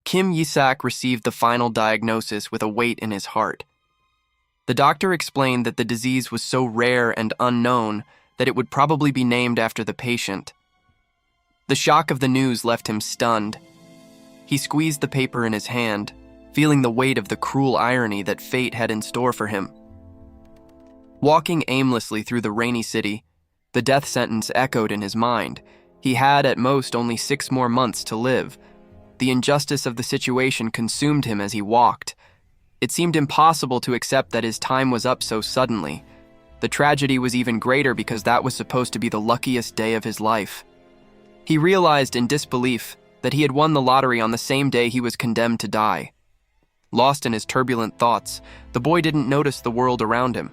Kim Yisak received the final diagnosis with a weight in his heart. The doctor explained that the disease was so rare and unknown that it would probably be named after the patient. The shock of the news left him stunned. He squeezed the paper in his hand, feeling the weight of the cruel irony that fate had in store for him. Walking aimlessly through the rainy city, the death sentence echoed in his mind. He had at most only 6 more months to live. The injustice of the situation consumed him as he walked. It seemed impossible to accept that his time was up so suddenly. The tragedy was even greater because that was supposed to be the luckiest day of his life. He realized in disbelief that he had won the lottery on the same day he was condemned to die. Lost in his turbulent thoughts, the boy didn't notice the world around him.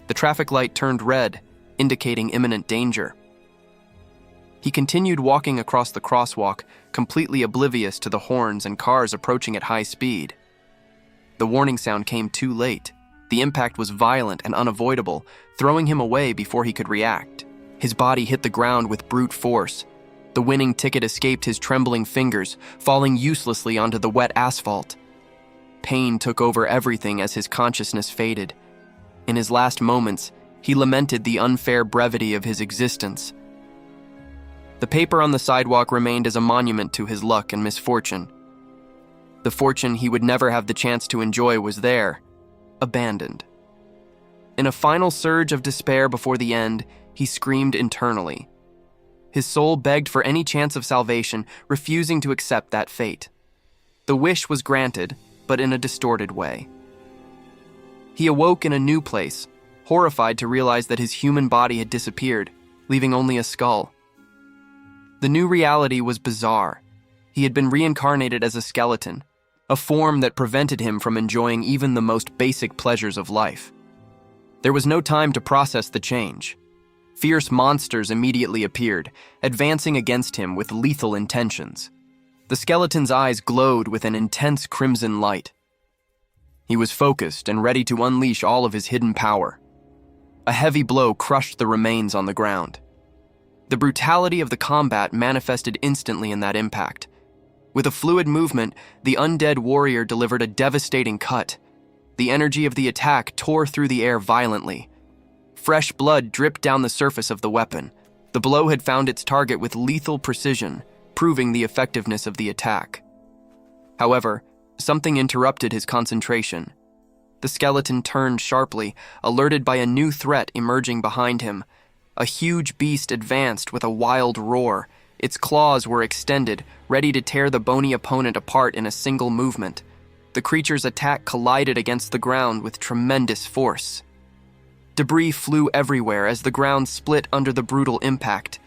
The traffic light turned red, indicating imminent danger. He continued walking across the crosswalk, completely oblivious to the horns and cars approaching at high speed. The warning sound came too late. The impact was violent and unavoidable, throwing him away before he could react. His body hit the ground with brute force. The winning ticket escaped his trembling fingers, falling uselessly onto the wet asphalt. Pain took over everything as his consciousness faded. In his last moments, he lamented the unfair brevity of his existence. The paper on the sidewalk remained as a monument to his luck and misfortune. The fortune he would never have the chance to enjoy was there, abandoned. In a final surge of despair before the end, he screamed internally. His soul begged for any chance of salvation, refusing to accept that fate. The wish was granted, but in a distorted way. He awoke in a new place, horrified to realize that his human body had disappeared, leaving only a skull. The new reality was bizarre. He had been reincarnated as a skeleton, a form that prevented him from enjoying even the most basic pleasures of life. There was no time to process the change. Fierce monsters immediately appeared, advancing against him with lethal intentions. The skeleton's eyes glowed with an intense crimson light. He was focused and ready to unleash all of his hidden power. A heavy blow crushed the remains on the ground. The brutality of the combat manifested instantly in that impact. With a fluid movement, the undead warrior delivered a devastating cut. The energy of the attack tore through the air violently. Fresh blood dripped down the surface of the weapon. The blow had found its target with lethal precision, proving the effectiveness of the attack. However, something interrupted his concentration. The skeleton turned sharply, alerted by a new threat emerging behind him. A huge beast advanced with a wild roar. Its claws were extended, ready to tear the bony opponent apart in a single movement. The creature's attack collided against the ground with tremendous force. Debris flew everywhere as the ground split under the brutal impact,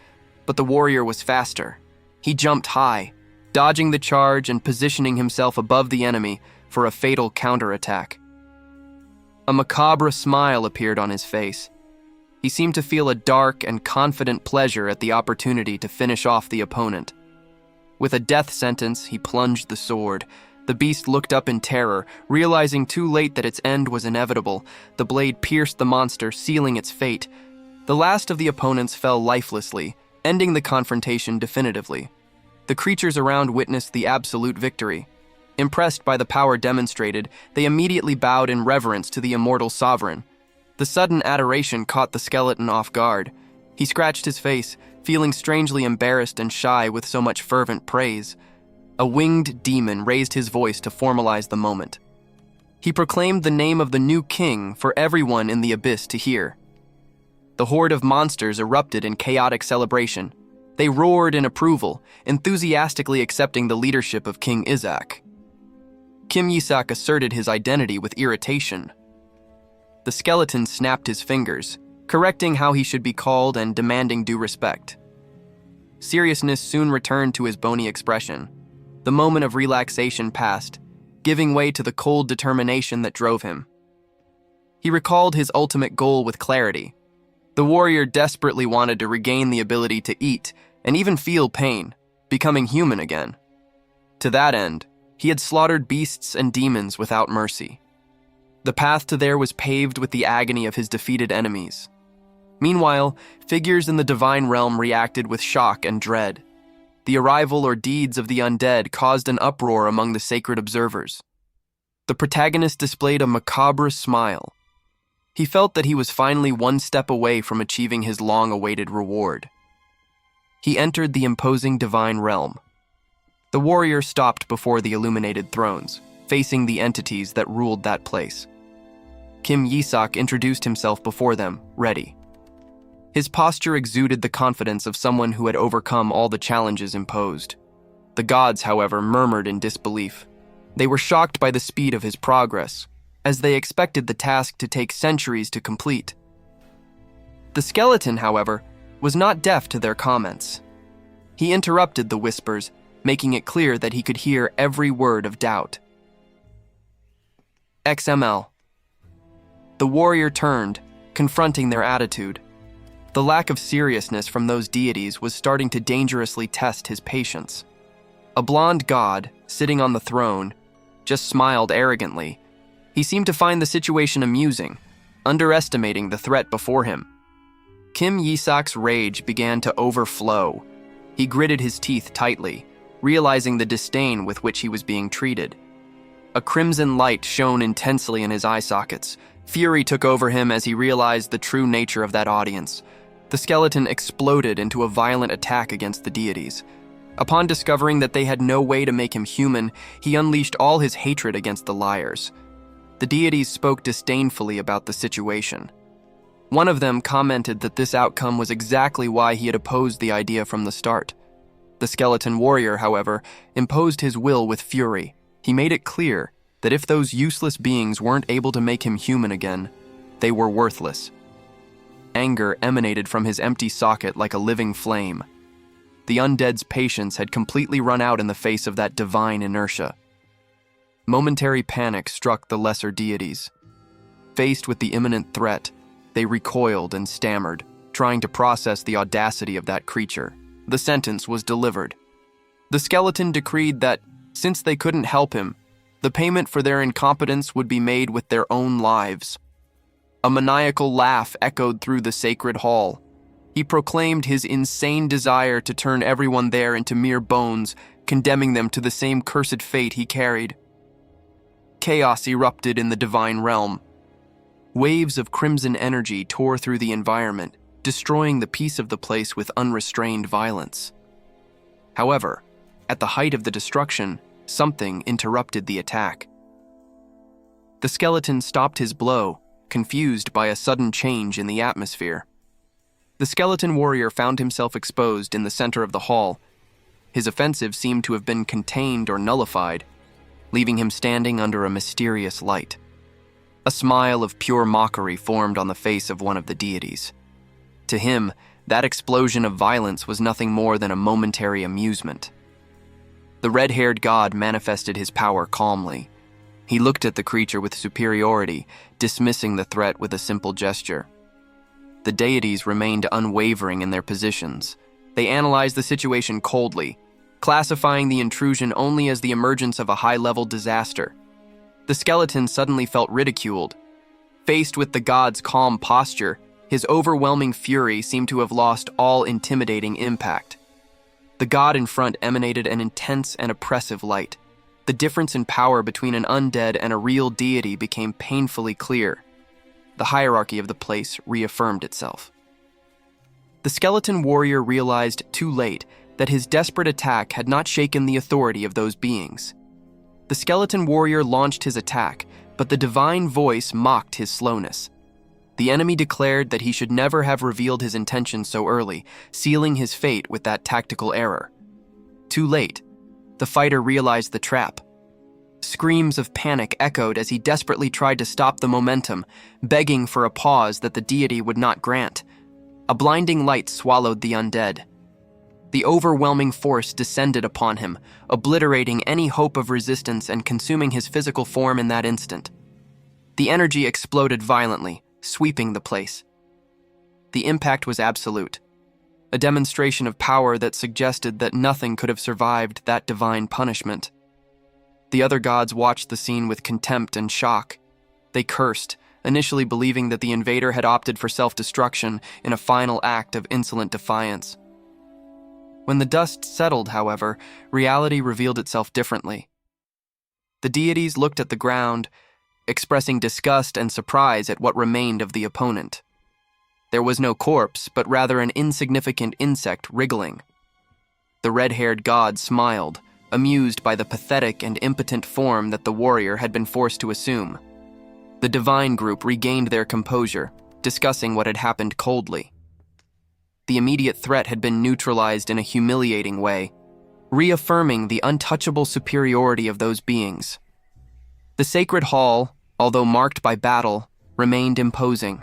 but the warrior was faster. He jumped high, dodging the charge and positioning himself above the enemy for a fatal counterattack. A macabre smile appeared on his face. He seemed to feel a dark and confident pleasure at the opportunity to finish off the opponent. With a death sentence, he plunged the sword. The beast looked up in terror, realizing too late that its end was inevitable. The blade pierced the monster, sealing its fate. The last of the opponents fell lifelessly, ending the confrontation definitively. The creatures around witnessed the absolute victory. Impressed by the power demonstrated, they immediately bowed in reverence to the immortal sovereign. The sudden adoration caught the skeleton off guard. He scratched his face, feeling strangely embarrassed and shy with so much fervent praise. A winged demon raised his voice to formalize the moment. He proclaimed the name of the new king for everyone in the abyss to hear. The horde of monsters erupted in chaotic celebration. They roared in approval, enthusiastically accepting the leadership of King Isaac. Kim Yisak asserted his identity with irritation. The skeleton snapped his fingers, correcting how he should be called and demanding due respect. Seriousness soon returned to his bony expression. The moment of relaxation passed, giving way to the cold determination that drove him. He recalled his ultimate goal with clarity. The warrior desperately wanted to regain the ability to eat and even feel pain, becoming human again. To that end, he had slaughtered beasts and demons without mercy. The path to there was paved with the agony of his defeated enemies. Meanwhile, figures in the divine realm reacted with shock and dread. The arrival or deeds of the undead caused an uproar among the sacred observers. The protagonist displayed a macabre smile. He felt that he was finally one step away from achieving his long-awaited reward. He entered the imposing divine realm. The warrior stopped before the illuminated thrones, facing the entities that ruled that place. Kim Yisak introduced himself before them, ready. His posture exuded the confidence of someone who had overcome all the challenges imposed. The gods, however, murmured in disbelief. They were shocked by the speed of his progress, as they expected the task to take centuries to complete. The skeleton, however, was not deaf to their comments. He interrupted the whispers, making it clear that he could hear every word of doubt. XML. The warrior turned, confronting their attitude. The lack of seriousness from those deities was starting to dangerously test his patience. A blonde god, sitting on the throne, just smiled arrogantly. He seemed to find the situation amusing, underestimating the threat before him. Kim Yisak's rage began to overflow. He gritted his teeth tightly, realizing the disdain with which he was being treated. A crimson light shone intensely in his eye sockets. Fury took over him as he realized the true nature of that audience. The skeleton exploded into a violent attack against the deities. Upon discovering that they had no way to make him human, he unleashed all his hatred against the liars. The deities spoke disdainfully about the situation. One of them commented that this outcome was exactly why he had opposed the idea from the start. The skeleton warrior, however, imposed his will with fury. He made it clear that if those useless beings weren't able to make him human again, they were worthless. Anger emanated from his empty socket like a living flame. The undead's patience had completely run out in the face of that divine inertia. Momentary panic struck the lesser deities. Faced with the imminent threat, they recoiled and stammered, trying to process the audacity of that creature. The sentence was delivered. The skeleton decreed that, since they couldn't help him, the payment for their incompetence would be made with their own lives. A maniacal laugh echoed through the sacred hall. He proclaimed his insane desire to turn everyone there into mere bones, condemning them to the same cursed fate he carried. Chaos erupted in the divine realm. Waves of crimson energy tore through the environment, destroying the peace of the place with unrestrained violence. However, at the height of the destruction, something interrupted the attack. The skeleton stopped his blow, confused by a sudden change in the atmosphere. The skeleton warrior found himself exposed in the center of the hall. His offensive seemed to have been contained or nullified, leaving him standing under a mysterious light. A smile of pure mockery formed on the face of one of the deities. To him, that explosion of violence was nothing more than a momentary amusement. The red-haired god manifested his power calmly. He looked at the creature with superiority, dismissing the threat with a simple gesture. The deities remained unwavering in their positions. They analyzed the situation coldly, classifying the intrusion only as the emergence of a high-level disaster. The skeleton suddenly felt ridiculed. Faced with the god's calm posture, his overwhelming fury seemed to have lost all intimidating impact. The god in front emanated an intense and oppressive light. The difference in power between an undead and a real deity became painfully clear. The hierarchy of the place reaffirmed itself. The skeleton warrior realized too late that his desperate attack had not shaken the authority of those beings. The skeleton warrior launched his attack, but the divine voice mocked his slowness. The enemy declared that he should never have revealed his intention so early, sealing his fate with that tactical error. Too late, the fighter realized the trap. Screams of panic echoed as he desperately tried to stop the momentum, begging for a pause that the deity would not grant. A blinding light swallowed the undead. The overwhelming force descended upon him, obliterating any hope of resistance and consuming his physical form in that instant. The energy exploded violently, sweeping the place. The impact was absolute, a demonstration of power that suggested that nothing could have survived that divine punishment. The other gods watched the scene with contempt and shock. They cursed, initially believing that the invader had opted for self-destruction in a final act of insolent defiance. When the dust settled, however, reality revealed itself differently. The deities looked at the ground, expressing disgust and surprise at what remained of the opponent. There was no corpse, but rather an insignificant insect wriggling. The red-haired god smiled, amused by the pathetic and impotent form that the warrior had been forced to assume. The divine group regained their composure, discussing what had happened coldly. The immediate threat had been neutralized in a humiliating way, reaffirming the untouchable superiority of those beings. The sacred hall, although marked by battle, remained imposing.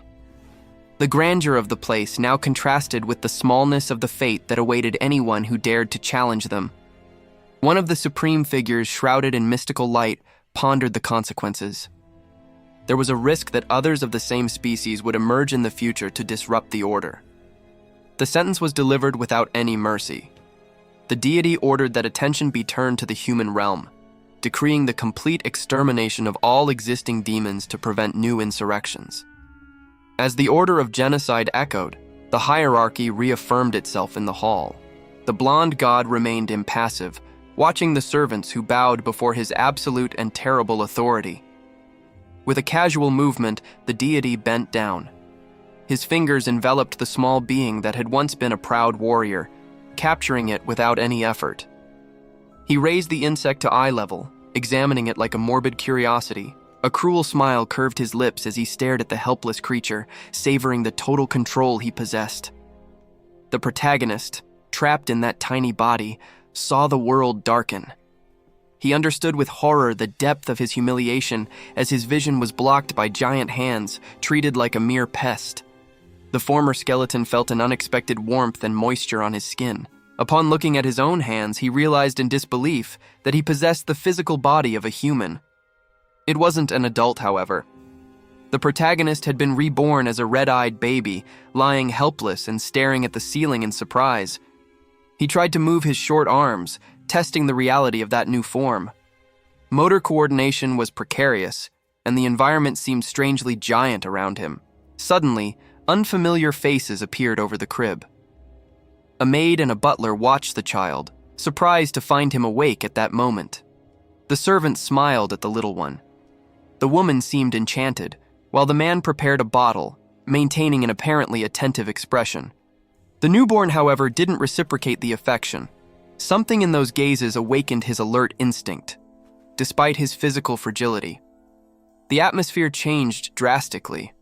The grandeur of the place now contrasted with the smallness of the fate that awaited anyone who dared to challenge them. One of the supreme figures, shrouded in mystical light, pondered the consequences. There was a risk that others of the same species would emerge in the future to disrupt the order. The sentence was delivered without any mercy. The deity ordered that attention be turned to the human realm, decreeing the complete extermination of all existing demons to prevent new insurrections. As the order of genocide echoed, the hierarchy reaffirmed itself in the hall. The blonde god remained impassive, watching the servants who bowed before his absolute and terrible authority. With a casual movement, the deity bent down. His fingers enveloped the small being that had once been a proud warrior, capturing it without any effort. He raised the insect to eye level, examining it like a morbid curiosity. A cruel smile curved his lips as he stared at the helpless creature, savoring the total control he possessed. The protagonist, trapped in that tiny body, saw the world darken. He understood with horror the depth of his humiliation as his vision was blocked by giant hands, treated like a mere pest. The former skeleton felt an unexpected warmth and moisture on his skin. Upon looking at his own hands, he realized in disbelief that he possessed the physical body of a human. It wasn't an adult, however. The protagonist had been reborn as a red-eyed baby, lying helpless and staring at the ceiling in surprise. He tried to move his short arms, testing the reality of that new form. Motor coordination was precarious, and the environment seemed strangely giant around him. Suddenly, unfamiliar faces appeared over the crib. A maid and a butler watched the child, surprised to find him awake at that moment. The servant smiled at the little one. The woman seemed enchanted, while the man prepared a bottle, maintaining an apparently attentive expression. The newborn, however, didn't reciprocate the affection. Something in those gazes awakened his alert instinct, despite his physical fragility. The atmosphere changed drastically.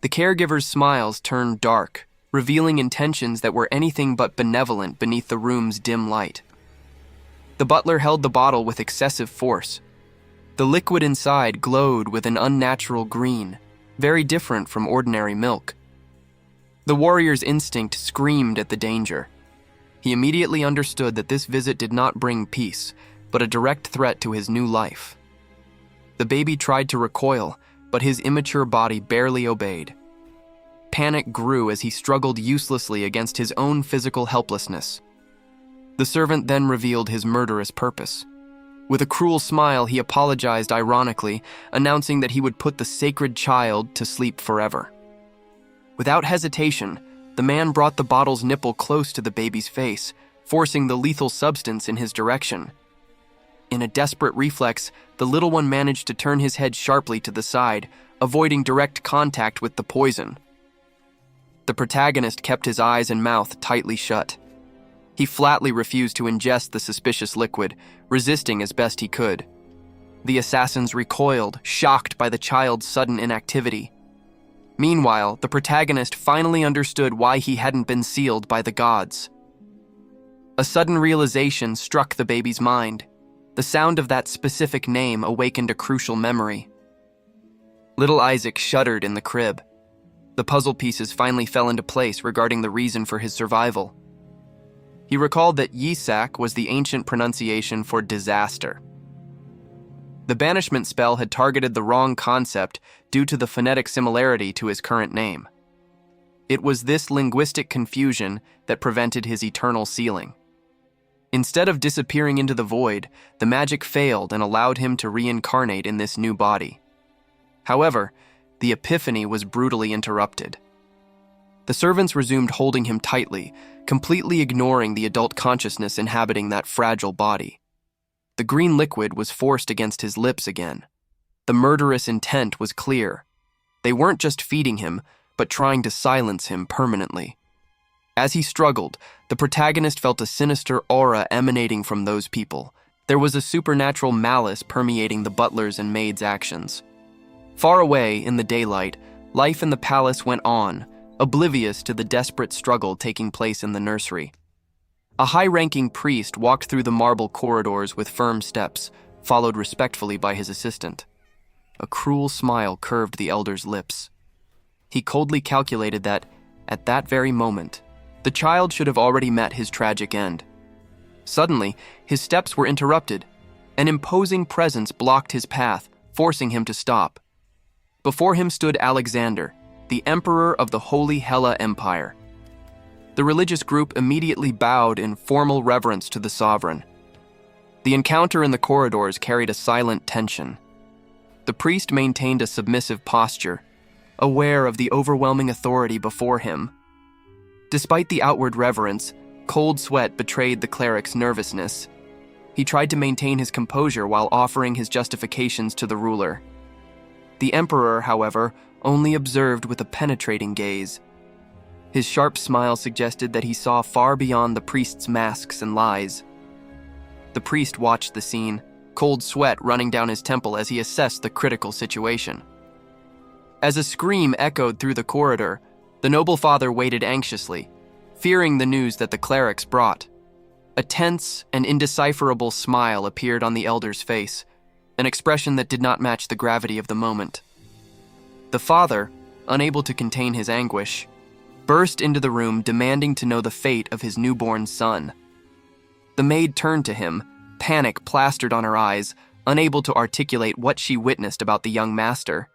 The caregiver's smiles turned dark, revealing intentions that were anything but benevolent beneath the room's dim light. The butler held the bottle with excessive force. The liquid inside glowed with an unnatural green, very different from ordinary milk. The warrior's instinct screamed at the danger. He immediately understood that this visit did not bring peace, but a direct threat to his new life. The baby tried to recoil, but his immature body barely obeyed. Panic grew as he struggled uselessly against his own physical helplessness. The servant then revealed his murderous purpose. With a cruel smile, he apologized ironically, announcing that he would put the sacred child to sleep forever. Without hesitation, the man brought the bottle's nipple close to the baby's face, forcing the lethal substance in his direction. In a desperate reflex, the little one managed to turn his head sharply to the side, avoiding direct contact with the poison. The protagonist kept his eyes and mouth tightly shut. He flatly refused to ingest the suspicious liquid, resisting as best he could. The assassins recoiled, shocked by the child's sudden inactivity. Meanwhile, the protagonist finally understood why he hadn't been sealed by the gods. A sudden realization struck the baby's mind. The sound of that specific name awakened a crucial memory. Little Isaac shuddered in the crib. The puzzle pieces finally fell into place regarding the reason for his survival. He recalled that Yisak was the ancient pronunciation for disaster. The banishment spell had targeted the wrong concept due to the phonetic similarity to his current name. It was this linguistic confusion that prevented his eternal sealing. Instead of disappearing into the void, the magic failed and allowed him to reincarnate in this new body. However, the epiphany was brutally interrupted. The servants resumed holding him tightly, completely ignoring the adult consciousness inhabiting that fragile body. The green liquid was forced against his lips again. The murderous intent was clear. They weren't just feeding him, but trying to silence him permanently. As he struggled, the protagonist felt a sinister aura emanating from those people. There was a supernatural malice permeating the butler's and maid's actions. Far away, in the daylight, life in the palace went on, oblivious to the desperate struggle taking place in the nursery. A high-ranking priest walked through the marble corridors with firm steps, followed respectfully by his assistant. A cruel smile curved the elder's lips. He coldly calculated that, at that very moment, the child should have already met his tragic end. Suddenly, his steps were interrupted. An imposing presence blocked his path, forcing him to stop. Before him stood Alexander, the emperor of the Holy Hella Empire. The religious group immediately bowed in formal reverence to the sovereign. The encounter in the corridors carried a silent tension. The priest maintained a submissive posture, aware of the overwhelming authority before him. Despite the outward reverence, cold sweat betrayed the cleric's nervousness. He tried to maintain his composure while offering his justifications to the ruler. The emperor, however, only observed with a penetrating gaze. His sharp smile suggested that he saw far beyond the priest's masks and lies. The priest watched the scene, cold sweat running down his temple as he assessed the critical situation. As a scream echoed through the corridor, the noble father waited anxiously, fearing the news that the clerics brought. A tense and indecipherable smile appeared on the elder's face, an expression that did not match the gravity of the moment. The father, unable to contain his anguish, burst into the room demanding to know the fate of his newborn son. The maid turned to him, panic plastered on her eyes, unable to articulate what she witnessed about the young master.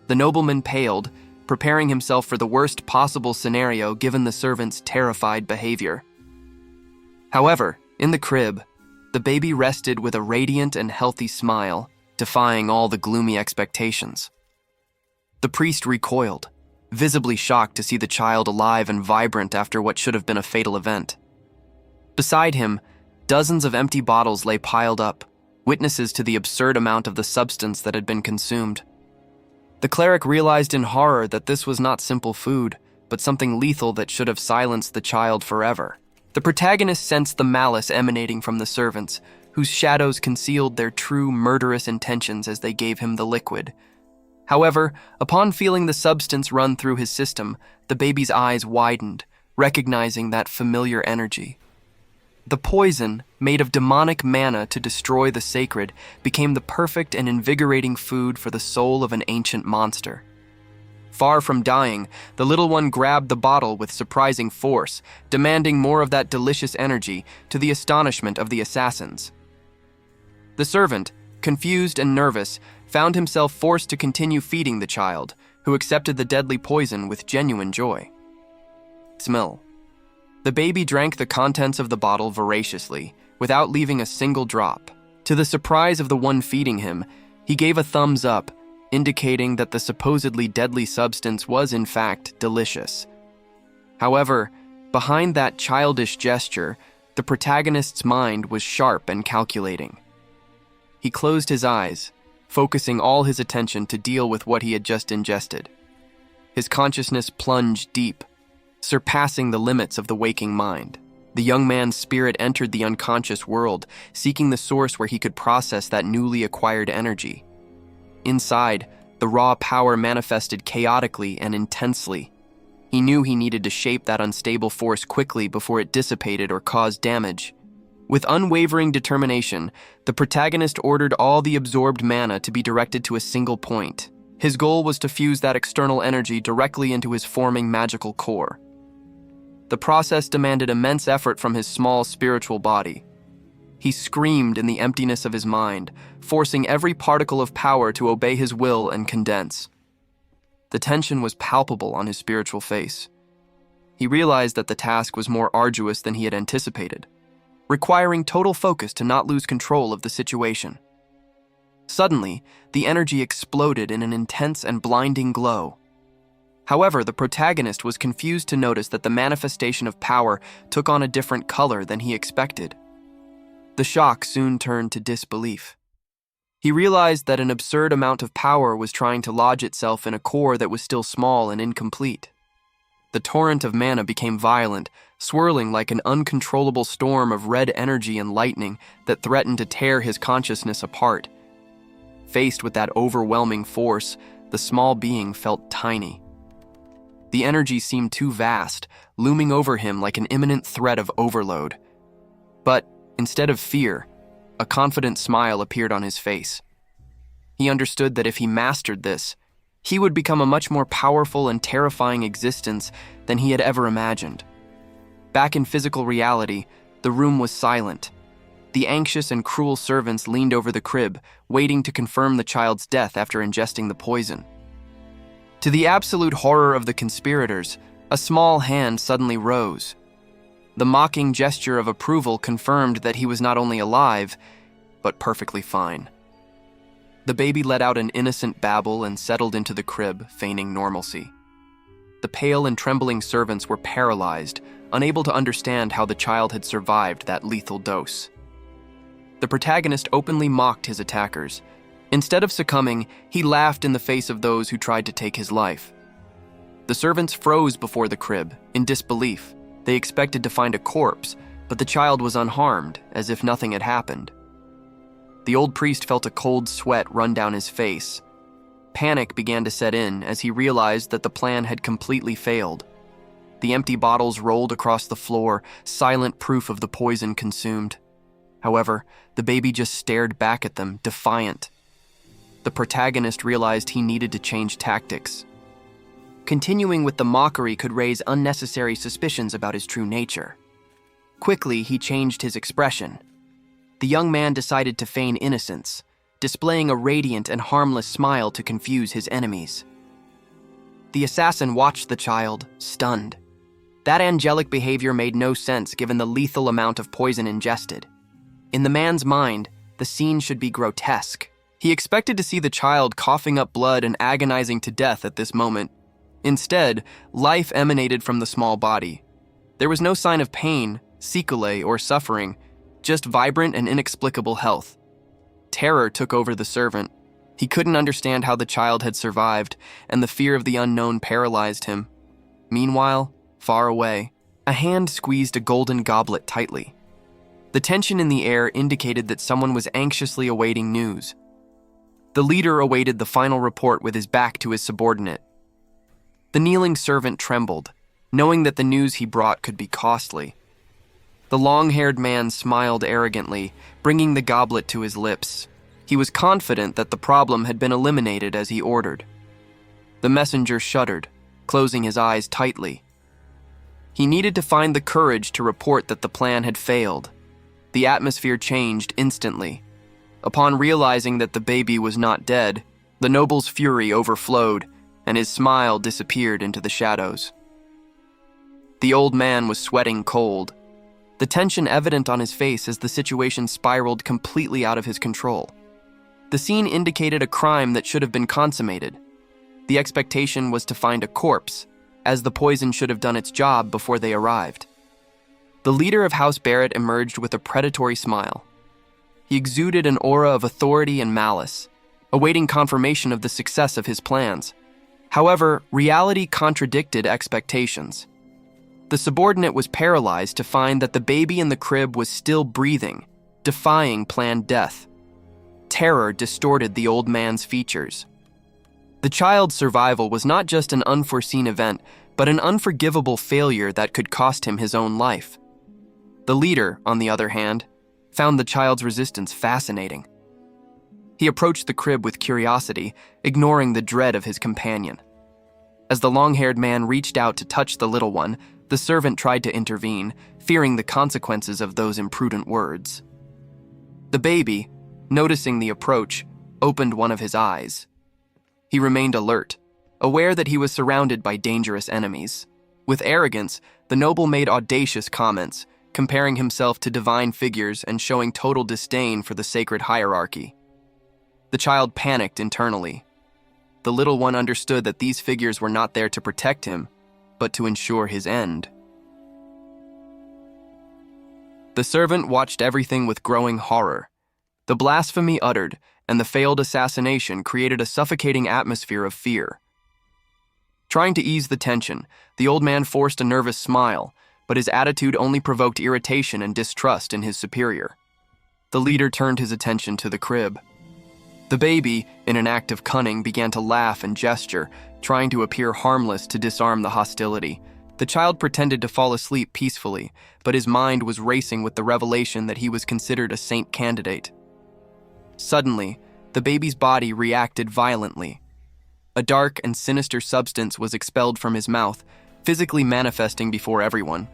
The nobleman paled, preparing himself for the worst possible scenario given the servant's terrified behavior. However, in the crib, the baby rested with a radiant and healthy smile, defying all the gloomy expectations. The priest recoiled, visibly shocked to see the child alive and vibrant after what should have been a fatal event. Beside him, dozens of empty bottles lay piled up, witnesses to the absurd amount of the substance that had been consumed. The cleric realized in horror that this was not simple food, but something lethal that should have silenced the child forever. The protagonist sensed the malice emanating from the servants, whose shadows concealed their true murderous intentions as they gave him the liquid. However, upon feeling the substance run through his system, the baby's eyes widened, recognizing that familiar energy. The poison, made of demonic manna to destroy the sacred, became the perfect and invigorating food for the soul of an ancient monster. Far from dying, the little one grabbed the bottle with surprising force, demanding more of that delicious energy, to the astonishment of the assassins. The servant, confused and nervous, found himself forced to continue feeding the child, who accepted the deadly poison with genuine joy. Smell. The baby drank the contents of the bottle voraciously, without leaving a single drop. To the surprise of the one feeding him, he gave a thumbs up, indicating that the supposedly deadly substance was in fact delicious. However, behind that childish gesture, the protagonist's mind was sharp and calculating. He closed his eyes, focusing all his attention to deal with what he had just ingested. His consciousness plunged deep, surpassing the limits of the waking mind. The young man's spirit entered the unconscious world, seeking the source where he could process that newly acquired energy. Inside, the raw power manifested chaotically and intensely. He knew he needed to shape that unstable force quickly before it dissipated or caused damage. With unwavering determination, the protagonist ordered all the absorbed mana to be directed to a single point. His goal was to fuse that external energy directly into his forming magical core. The process demanded immense effort from his small spiritual body. He screamed in the emptiness of his mind, forcing every particle of power to obey his will and condense. The tension was palpable on his spiritual face. He realized that the task was more arduous than he had anticipated, requiring total focus to not lose control of the situation. Suddenly, the energy exploded in an intense and blinding glow. However, the protagonist was confused to notice that the manifestation of power took on a different color than he expected. The shock soon turned to disbelief. He realized that an absurd amount of power was trying to lodge itself in a core that was still small and incomplete. The torrent of mana became violent, swirling like an uncontrollable storm of red energy and lightning that threatened to tear his consciousness apart. Faced with that overwhelming force, the small being felt tiny. The energy seemed too vast, looming over him like an imminent threat of overload. But instead of fear, a confident smile appeared on his face. He understood that if he mastered this, he would become a much more powerful and terrifying existence than he had ever imagined. Back in physical reality, the room was silent. The anxious and cruel servants leaned over the crib, waiting to confirm the child's death after ingesting the poison. To the absolute horror of the conspirators, a small hand suddenly rose. The mocking gesture of approval confirmed that he was not only alive, but perfectly fine. The baby let out an innocent babble and settled into the crib, feigning normalcy. The pale and trembling servants were paralyzed, unable to understand how the child had survived that lethal dose. The protagonist openly mocked his attackers. Instead of succumbing, he laughed in the face of those who tried to take his life. The servants froze before the crib, in disbelief. They expected to find a corpse, but the child was unharmed, as if nothing had happened. The old priest felt a cold sweat run down his face. Panic began to set in as he realized that the plan had completely failed. The empty bottles rolled across the floor, silent proof of the poison consumed. However, the baby just stared back at them, defiant. The protagonist realized he needed to change tactics. Continuing with the mockery could raise unnecessary suspicions about his true nature. Quickly, he changed his expression. The young man decided to feign innocence, displaying a radiant and harmless smile to confuse his enemies. The assassin watched the child, stunned. That angelic behavior made no sense given the lethal amount of poison ingested. In the man's mind, the scene should be grotesque. He expected to see the child coughing up blood and agonizing to death at this moment. Instead, life emanated from the small body. There was no sign of pain, sequelae, or suffering, just vibrant and inexplicable health. Terror took over the servant. He couldn't understand how the child had survived, and the fear of the unknown paralyzed him. Meanwhile, far away, a hand squeezed a golden goblet tightly. The tension in the air indicated that someone was anxiously awaiting news. The leader awaited the final report with his back to his subordinate. The kneeling servant trembled, knowing that the news he brought could be costly. The long-haired man smiled arrogantly, bringing the goblet to his lips. He was confident that the problem had been eliminated as he ordered. The messenger shuddered, closing his eyes tightly. He needed to find the courage to report that the plan had failed. The atmosphere changed instantly. Upon realizing that the baby was not dead, the noble's fury overflowed, and his smile disappeared into the shadows. The old man was sweating cold, the tension evident on his face as the situation spiraled completely out of his control. The scene indicated a crime that should have been consummated. The expectation was to find a corpse, as the poison should have done its job before they arrived. The leader of House Barrett emerged with a predatory smile. He exuded an aura of authority and malice, awaiting confirmation of the success of his plans. However, reality contradicted expectations. The subordinate was paralyzed to find that the baby in the crib was still breathing, defying planned death. Terror distorted the old man's features. The child's survival was not just an unforeseen event, but an unforgivable failure that could cost him his own life. The leader, on the other hand, found the child's resistance fascinating. He approached the crib with curiosity, ignoring the dread of his companion. As the long-haired man reached out to touch the little one, the servant tried to intervene, fearing the consequences of those imprudent words. The baby, noticing the approach, opened one of his eyes. He remained alert, aware that he was surrounded by dangerous enemies. With arrogance, the noble made audacious comments, comparing himself to divine figures and showing total disdain for the sacred hierarchy. The child panicked internally. the little one understood that these figures were not there to protect him, but to ensure his end. The servant watched everything with growing horror. The blasphemy uttered and the failed assassination created a suffocating atmosphere of fear. Trying to ease the tension, the old man forced a nervous smile, but his attitude only provoked irritation and distrust in his superior. The leader turned his attention to the crib. The baby, in an act of cunning, began to laugh and gesture, trying to appear harmless to disarm the hostility. The child pretended to fall asleep peacefully, but his mind was racing with the revelation that he was considered a saint candidate. Suddenly, the baby's body reacted violently. A dark and sinister substance was expelled from his mouth, physically manifesting before everyone.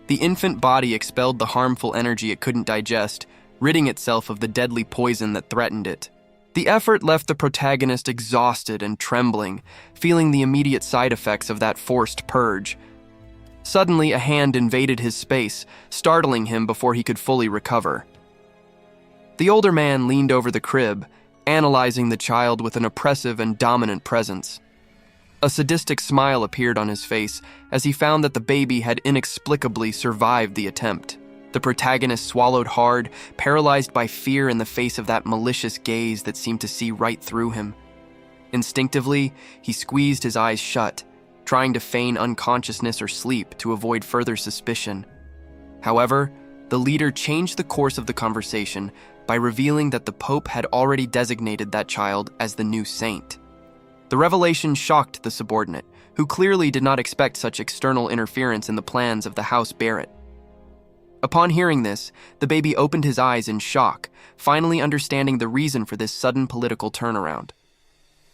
The infant body expelled the harmful energy it couldn't digest, ridding itself of the deadly poison that threatened it. The effort left the protagonist exhausted and trembling, feeling the immediate side effects of that forced purge. Suddenly, a hand invaded his space, startling him before he could fully recover. The older man leaned over the crib, analyzing the child with an oppressive and dominant presence. A sadistic smile appeared on his face as he found that the baby had inexplicably survived the attempt. The protagonist swallowed hard, paralyzed by fear in the face of that malicious gaze that seemed to see right through him. Instinctively, he squeezed his eyes shut, trying to feign unconsciousness or sleep to avoid further suspicion. However, the leader changed the course of the conversation by revealing that the Pope had already designated that child as the new saint. The revelation shocked the subordinate, who clearly did not expect such external interference in the plans of the House Barrett. Upon hearing this, the baby opened his eyes in shock, finally understanding the reason for this sudden political turnaround.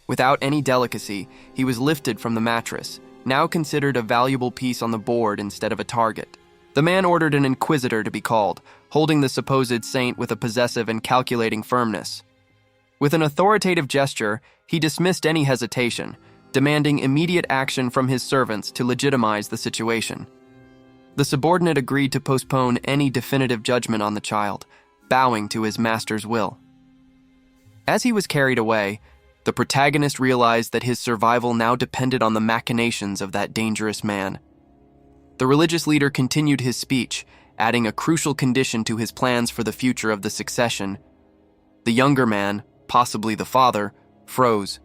Without any delicacy, he was lifted from the mattress, now considered a valuable piece on the board instead of a target. The man ordered an inquisitor to be called, holding the supposed saint with a possessive and calculating firmness. With an authoritative gesture, he dismissed any hesitation, demanding immediate action from his servants to legitimize the situation. The subordinate agreed to postpone any definitive judgment on the child, bowing to his master's will. As he was carried away, the protagonist realized that his survival now depended on the machinations of that dangerous man. The religious leader continued his speech, adding a crucial condition to his plans for the future of the succession. The younger man, possibly the father, froze.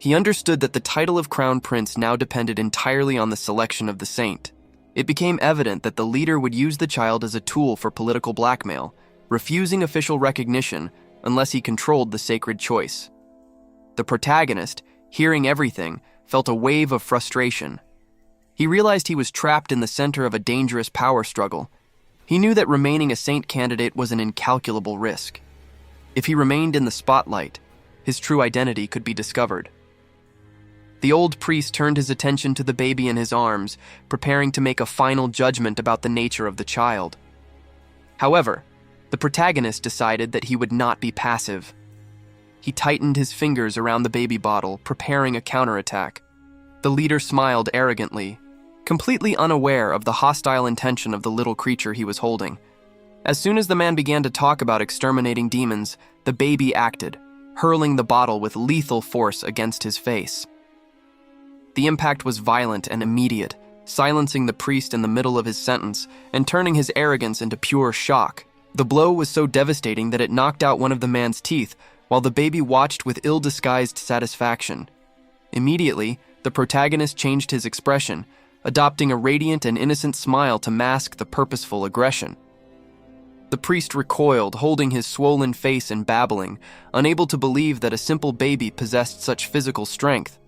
He understood that the title of crown prince now depended entirely on the selection of the saint. It became evident that the leader would use the child as a tool for political blackmail, refusing official recognition unless he controlled the sacred choice. The protagonist, hearing everything, felt a wave of frustration. He realized he was trapped in the center of a dangerous power struggle. He knew that remaining a saint candidate was an incalculable risk. If he remained in the spotlight, his true identity could be discovered. The old priest turned his attention to the baby in his arms, preparing to make a final judgment about the nature of the child. However, the protagonist decided that he would not be passive. He tightened his fingers around the baby bottle, preparing a counterattack. The leader smiled arrogantly, completely unaware of the hostile intention of the little creature he was holding. As soon as the man began to talk about exterminating demons, the baby acted, hurling the bottle with lethal force against his face. The impact was violent and immediate, silencing the priest in the middle of his sentence and turning his arrogance into pure shock. The blow was so devastating that it knocked out one of the man's teeth, while the baby watched with ill-disguised satisfaction. Immediately, the protagonist changed his expression, adopting a radiant and innocent smile to mask the purposeful aggression. The priest recoiled, holding his swollen face and babbling, unable to believe that a simple baby possessed such physical strength.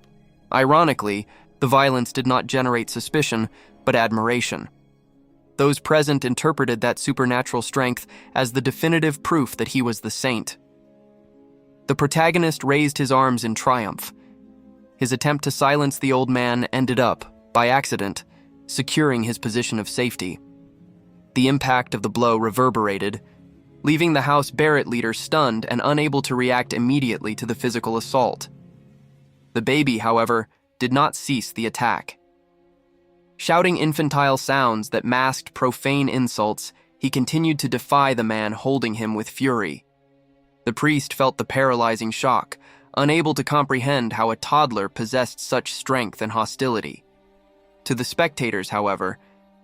Ironically, the violence did not generate suspicion, but admiration. Those present interpreted that supernatural strength as the definitive proof that he was the saint. The protagonist raised his arms in triumph. His attempt to silence the old man ended up, by accident, securing his position of safety. The impact of the blow reverberated, leaving the House Barrett leader stunned and unable to react immediately to the physical assault. The baby, however, did not cease the attack. Shouting infantile sounds that masked profane insults, he continued to defy the man holding him with fury. The priest felt the paralyzing shock, unable to comprehend how a toddler possessed such strength and hostility. To the spectators, however,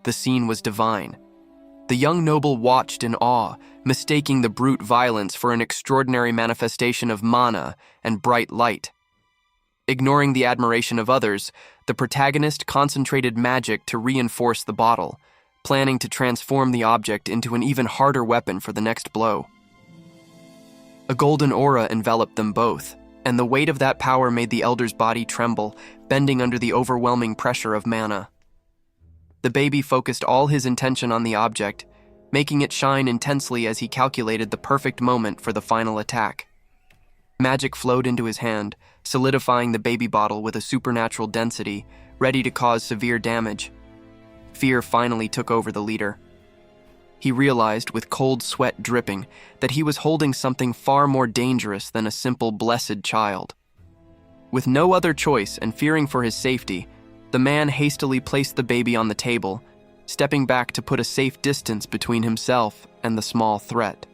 the scene was divine. The young noble watched in awe, mistaking the brute violence for an extraordinary manifestation of mana and bright light. Ignoring the admiration of others, the protagonist concentrated magic to reinforce the bottle, planning to transform the object into an even harder weapon for the next blow. A golden aura enveloped them both, and the weight of that power made the elder's body tremble, bending under the overwhelming pressure of mana. The baby focused all his intention on the object, making it shine intensely as he calculated the perfect moment for the final attack. Magic flowed into his hand, solidifying the baby bottle with a supernatural density, ready to cause severe damage. Fear finally took over the leader. He realized, with cold sweat dripping, that he was holding something far more dangerous than a simple blessed child. With no other choice and fearing for his safety, the man hastily placed the baby on the table, stepping back to put a safe distance between himself and the small threat.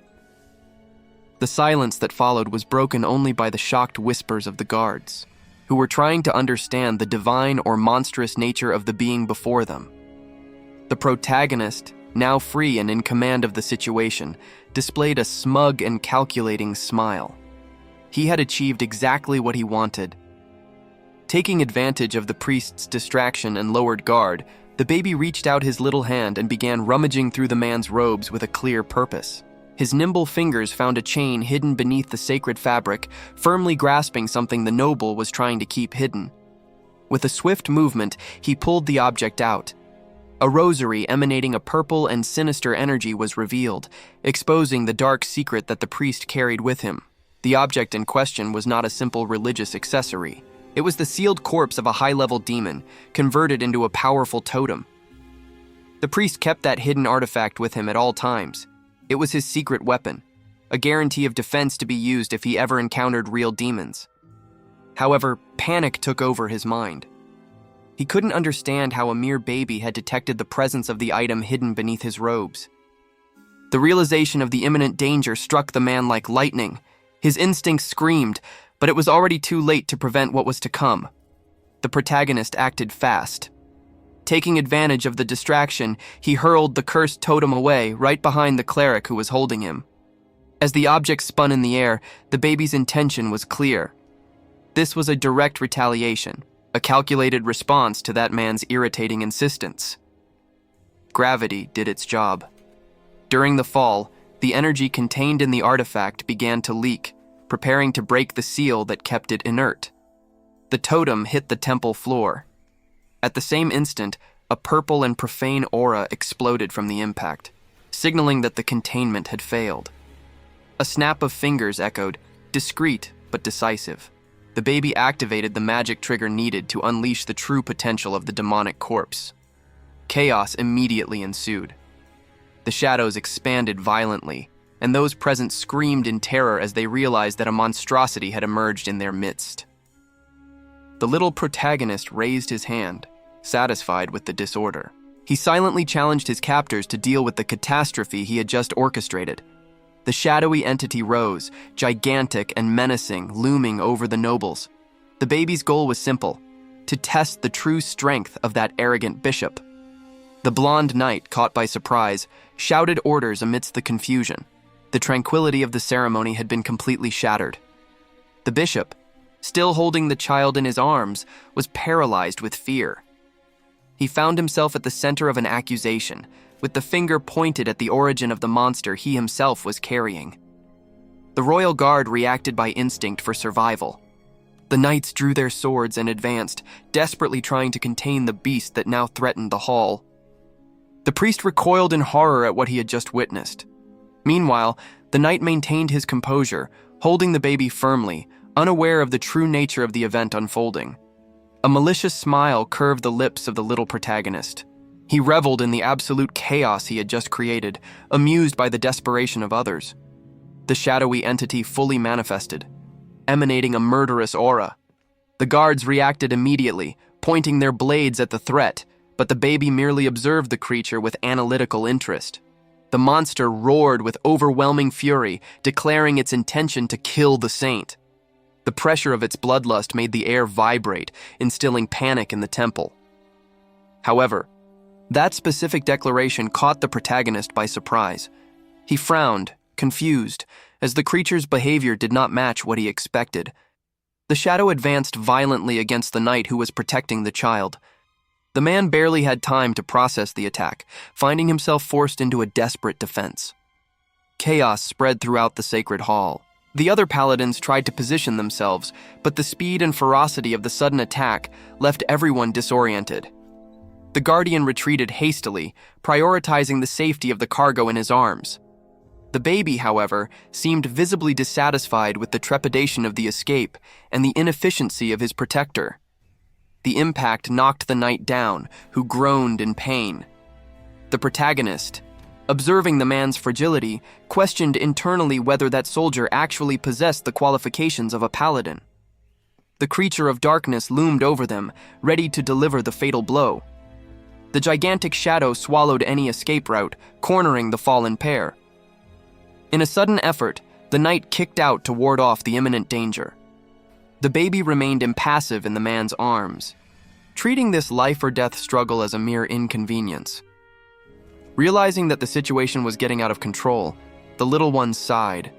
The silence that followed was broken only by the shocked whispers of the guards, who were trying to understand the divine or monstrous nature of the being before them. The protagonist, now free and in command of the situation, displayed a smug and calculating smile. He had achieved exactly what he wanted. Taking advantage of the priest's distraction and lowered guard, the baby reached out his little hand and began rummaging through the man's robes with a clear purpose. His nimble fingers found a chain hidden beneath the sacred fabric, firmly grasping something the noble was trying to keep hidden. With a swift movement, he pulled the object out. A rosary emanating a purple and sinister energy was revealed, exposing the dark secret that the priest carried with him. The object in question was not a simple religious accessory. It was the sealed corpse of a high-level demon, converted into a powerful totem. The priest kept that hidden artifact with him at all times. It was his secret weapon, a guarantee of defense to be used if he ever encountered real demons. However, panic took over his mind. He couldn't understand how a mere baby had detected the presence of the item hidden beneath his robes. The realization of the imminent danger struck the man like lightning. His instincts screamed, but it was already too late to prevent what was to come. The protagonist acted fast. Taking advantage of the distraction, he hurled the cursed totem away, right behind the cleric who was holding him. As the object spun in the air, the baby's intention was clear. This was a direct retaliation, a calculated response to that man's irritating insistence. Gravity did its job. During the fall, the energy contained in the artifact began to leak, preparing to break the seal that kept it inert. The totem hit the temple floor. At the same instant, a purple and profane aura exploded from the impact, signaling that the containment had failed. A snap of fingers echoed, discreet but decisive. The baby activated the magic trigger needed to unleash the true potential of the demonic corpse. Chaos immediately ensued. The shadows expanded violently, and those present screamed in terror as they realized that a monstrosity had emerged in their midst. The little protagonist raised his hand, satisfied with the disorder. He silently challenged his captors to deal with the catastrophe he had just orchestrated. The shadowy entity rose, gigantic and menacing, looming over the nobles. The baby's goal was simple: to test the true strength of that arrogant bishop. The blonde knight, caught by surprise, shouted orders amidst the confusion. The tranquility of the ceremony had been completely shattered. The bishop, still holding the child in his arms, was paralyzed with fear. He found himself at the center of an accusation, with the finger pointed at the origin of the monster he himself was carrying. The royal guard reacted by instinct for survival. The knights drew their swords and advanced, desperately trying to contain the beast that now threatened the hall. The priest recoiled in horror at what he had just witnessed. Meanwhile, the knight maintained his composure, holding the baby firmly, unaware of the true nature of the event unfolding. A malicious smile curved the lips of the little protagonist. He reveled in the absolute chaos he had just created, amused by the desperation of others. The shadowy entity fully manifested, emanating a murderous aura. The guards reacted immediately, pointing their blades at the threat, but the baby merely observed the creature with analytical interest. The monster roared with overwhelming fury, declaring its intention to kill the saint. The pressure of its bloodlust made the air vibrate, instilling panic in the temple. However, that specific declaration caught the protagonist by surprise. He frowned, confused, as the creature's behavior did not match what he expected. The shadow advanced violently against the knight who was protecting the child. The man barely had time to process the attack, finding himself forced into a desperate defense. Chaos spread throughout the sacred hall. The other paladins tried to position themselves, but the speed and ferocity of the sudden attack left everyone disoriented. The guardian retreated hastily, prioritizing the safety of the cargo in his arms. The baby, however, seemed visibly dissatisfied with the trepidation of the escape and the inefficiency of his protector. The impact knocked the knight down, who groaned in pain. The protagonist, observing the man's fragility, questioned internally whether that soldier actually possessed the qualifications of a paladin. The creature of darkness loomed over them, ready to deliver the fatal blow. The gigantic shadow swallowed any escape route, cornering the fallen pair. In a sudden effort, the knight kicked out to ward off the imminent danger. The baby remained impassive in the man's arms, treating this life-or-death struggle as a mere inconvenience. Realizing that the situation was getting out of control, the little one sighed.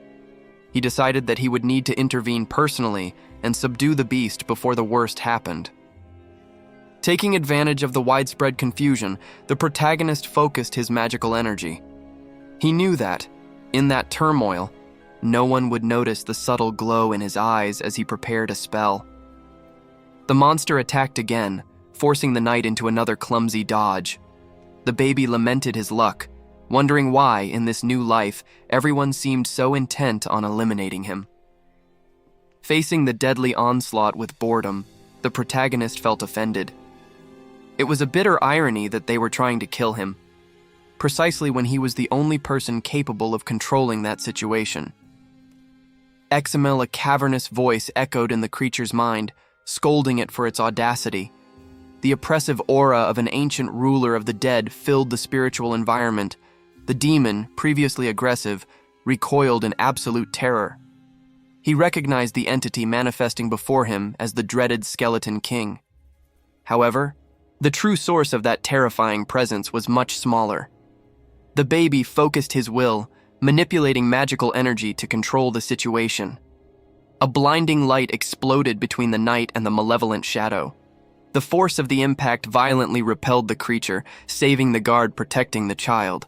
He decided that he would need to intervene personally and subdue the beast before the worst happened. Taking advantage of the widespread confusion, the protagonist focused his magical energy. He knew that, in that turmoil, no one would notice the subtle glow in his eyes as he prepared a spell. The monster attacked again, forcing the knight into another clumsy dodge. The baby lamented his luck, wondering why, in this new life, everyone seemed so intent on eliminating him. Facing the deadly onslaught with boredom, the protagonist felt offended. It was a bitter irony that they were trying to kill him, precisely when he was the only person capable of controlling that situation. Examil, a cavernous voice, echoed in the creature's mind, scolding it for its audacity. The oppressive aura of an ancient ruler of the dead filled the spiritual environment. The demon, previously aggressive, recoiled in absolute terror. He recognized the entity manifesting before him as the dreaded Skeleton King. However, the true source of that terrifying presence was much smaller. The baby focused his will, manipulating magical energy to control the situation. A blinding light exploded between the knight and the malevolent shadow. The force of the impact violently repelled the creature, saving the guard protecting the child.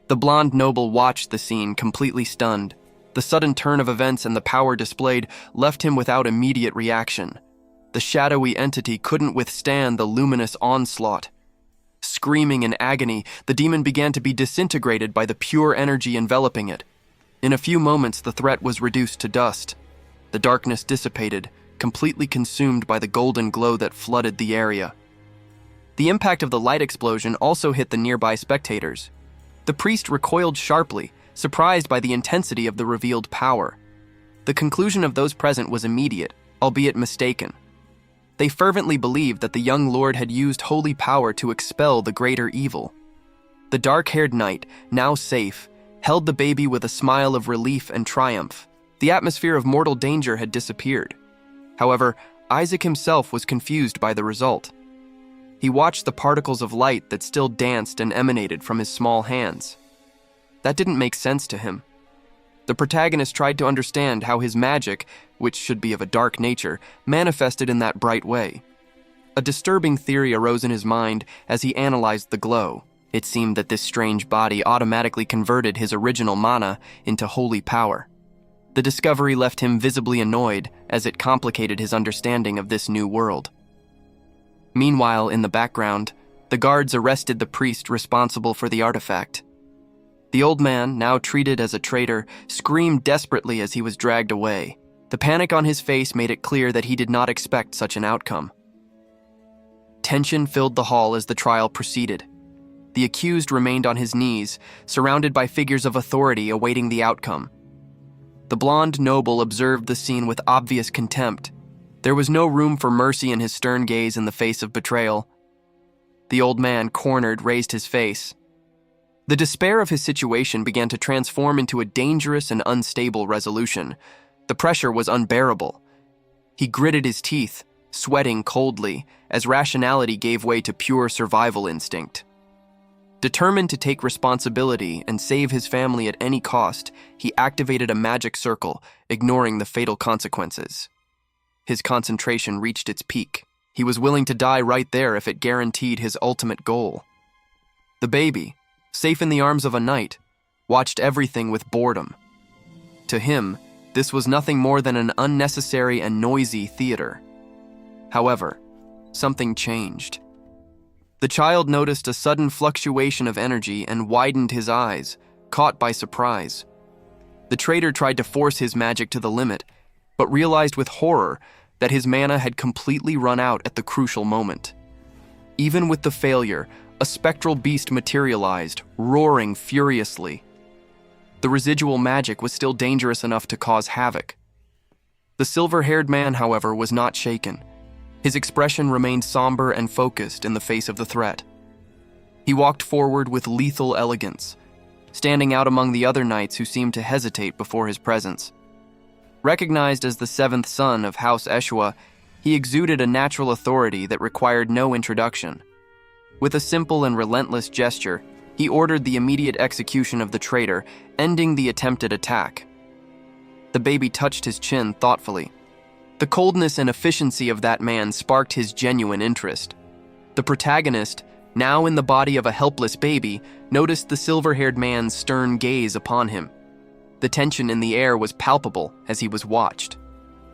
The blonde noble watched the scene, completely stunned. The sudden turn of events and the power displayed left him without immediate reaction. The shadowy entity couldn't withstand the luminous onslaught. Screaming in agony, the demon began to be disintegrated by the pure energy enveloping it. In a few moments, the threat was reduced to dust. The darkness dissipated, completely consumed by the golden glow that flooded the area. The impact of the light explosion also hit the nearby spectators. The priest recoiled sharply, surprised by the intensity of the revealed power. The conclusion of those present was immediate, albeit mistaken. They fervently believed that the young lord had used holy power to expel the greater evil. The dark-haired knight, now safe, held the baby with a smile of relief and triumph. The atmosphere of mortal danger had disappeared. However, Isaac himself was confused by the result. He watched the particles of light that still danced and emanated from his small hands. That didn't make sense to him. The protagonist tried to understand how his magic, which should be of a dark nature, manifested in that bright way. A disturbing theory arose in his mind as he analyzed the glow. It seemed that this strange body automatically converted his original mana into holy power. The discovery left him visibly annoyed as it complicated his understanding of this new world. Meanwhile, in the background, the guards arrested the priest responsible for the artifact. The old man, now treated as a traitor, screamed desperately as he was dragged away. The panic on his face made it clear that he did not expect such an outcome. Tension filled the hall as the trial proceeded. The accused remained on his knees, surrounded by figures of authority awaiting the outcome. The blonde noble observed the scene with obvious contempt. There was no room for mercy in his stern gaze in the face of betrayal. The old man, cornered, raised his face. The despair of his situation began to transform into a dangerous and unstable resolution. The pressure was unbearable. He gritted his teeth, sweating coldly, as rationality gave way to pure survival instinct. Determined to take responsibility and save his family at any cost, he activated a magic circle, ignoring the fatal consequences. His concentration reached its peak. He was willing to die right there if it guaranteed his ultimate goal. The baby, safe in the arms of a knight, watched everything with boredom. To him, this was nothing more than an unnecessary and noisy theater. However, something changed. The child noticed a sudden fluctuation of energy and widened his eyes, caught by surprise. The traitor tried to force his magic to the limit, but realized with horror that his mana had completely run out at the crucial moment. Even with the failure, a spectral beast materialized, roaring furiously. The residual magic was still dangerous enough to cause havoc. The silver-haired man, however, was not shaken. His expression remained somber and focused in the face of the threat. He walked forward with lethal elegance, standing out among the other knights who seemed to hesitate before his presence. Recognized as the seventh son of House Eshua, he exuded a natural authority that required no introduction. With a simple and relentless gesture, he ordered the immediate execution of the traitor, ending the attempted attack. The baby touched his chin thoughtfully. The coldness and efficiency of that man sparked his genuine interest. The protagonist, now in the body of a helpless baby, noticed the silver-haired man's stern gaze upon him. The tension in the air was palpable as he was watched.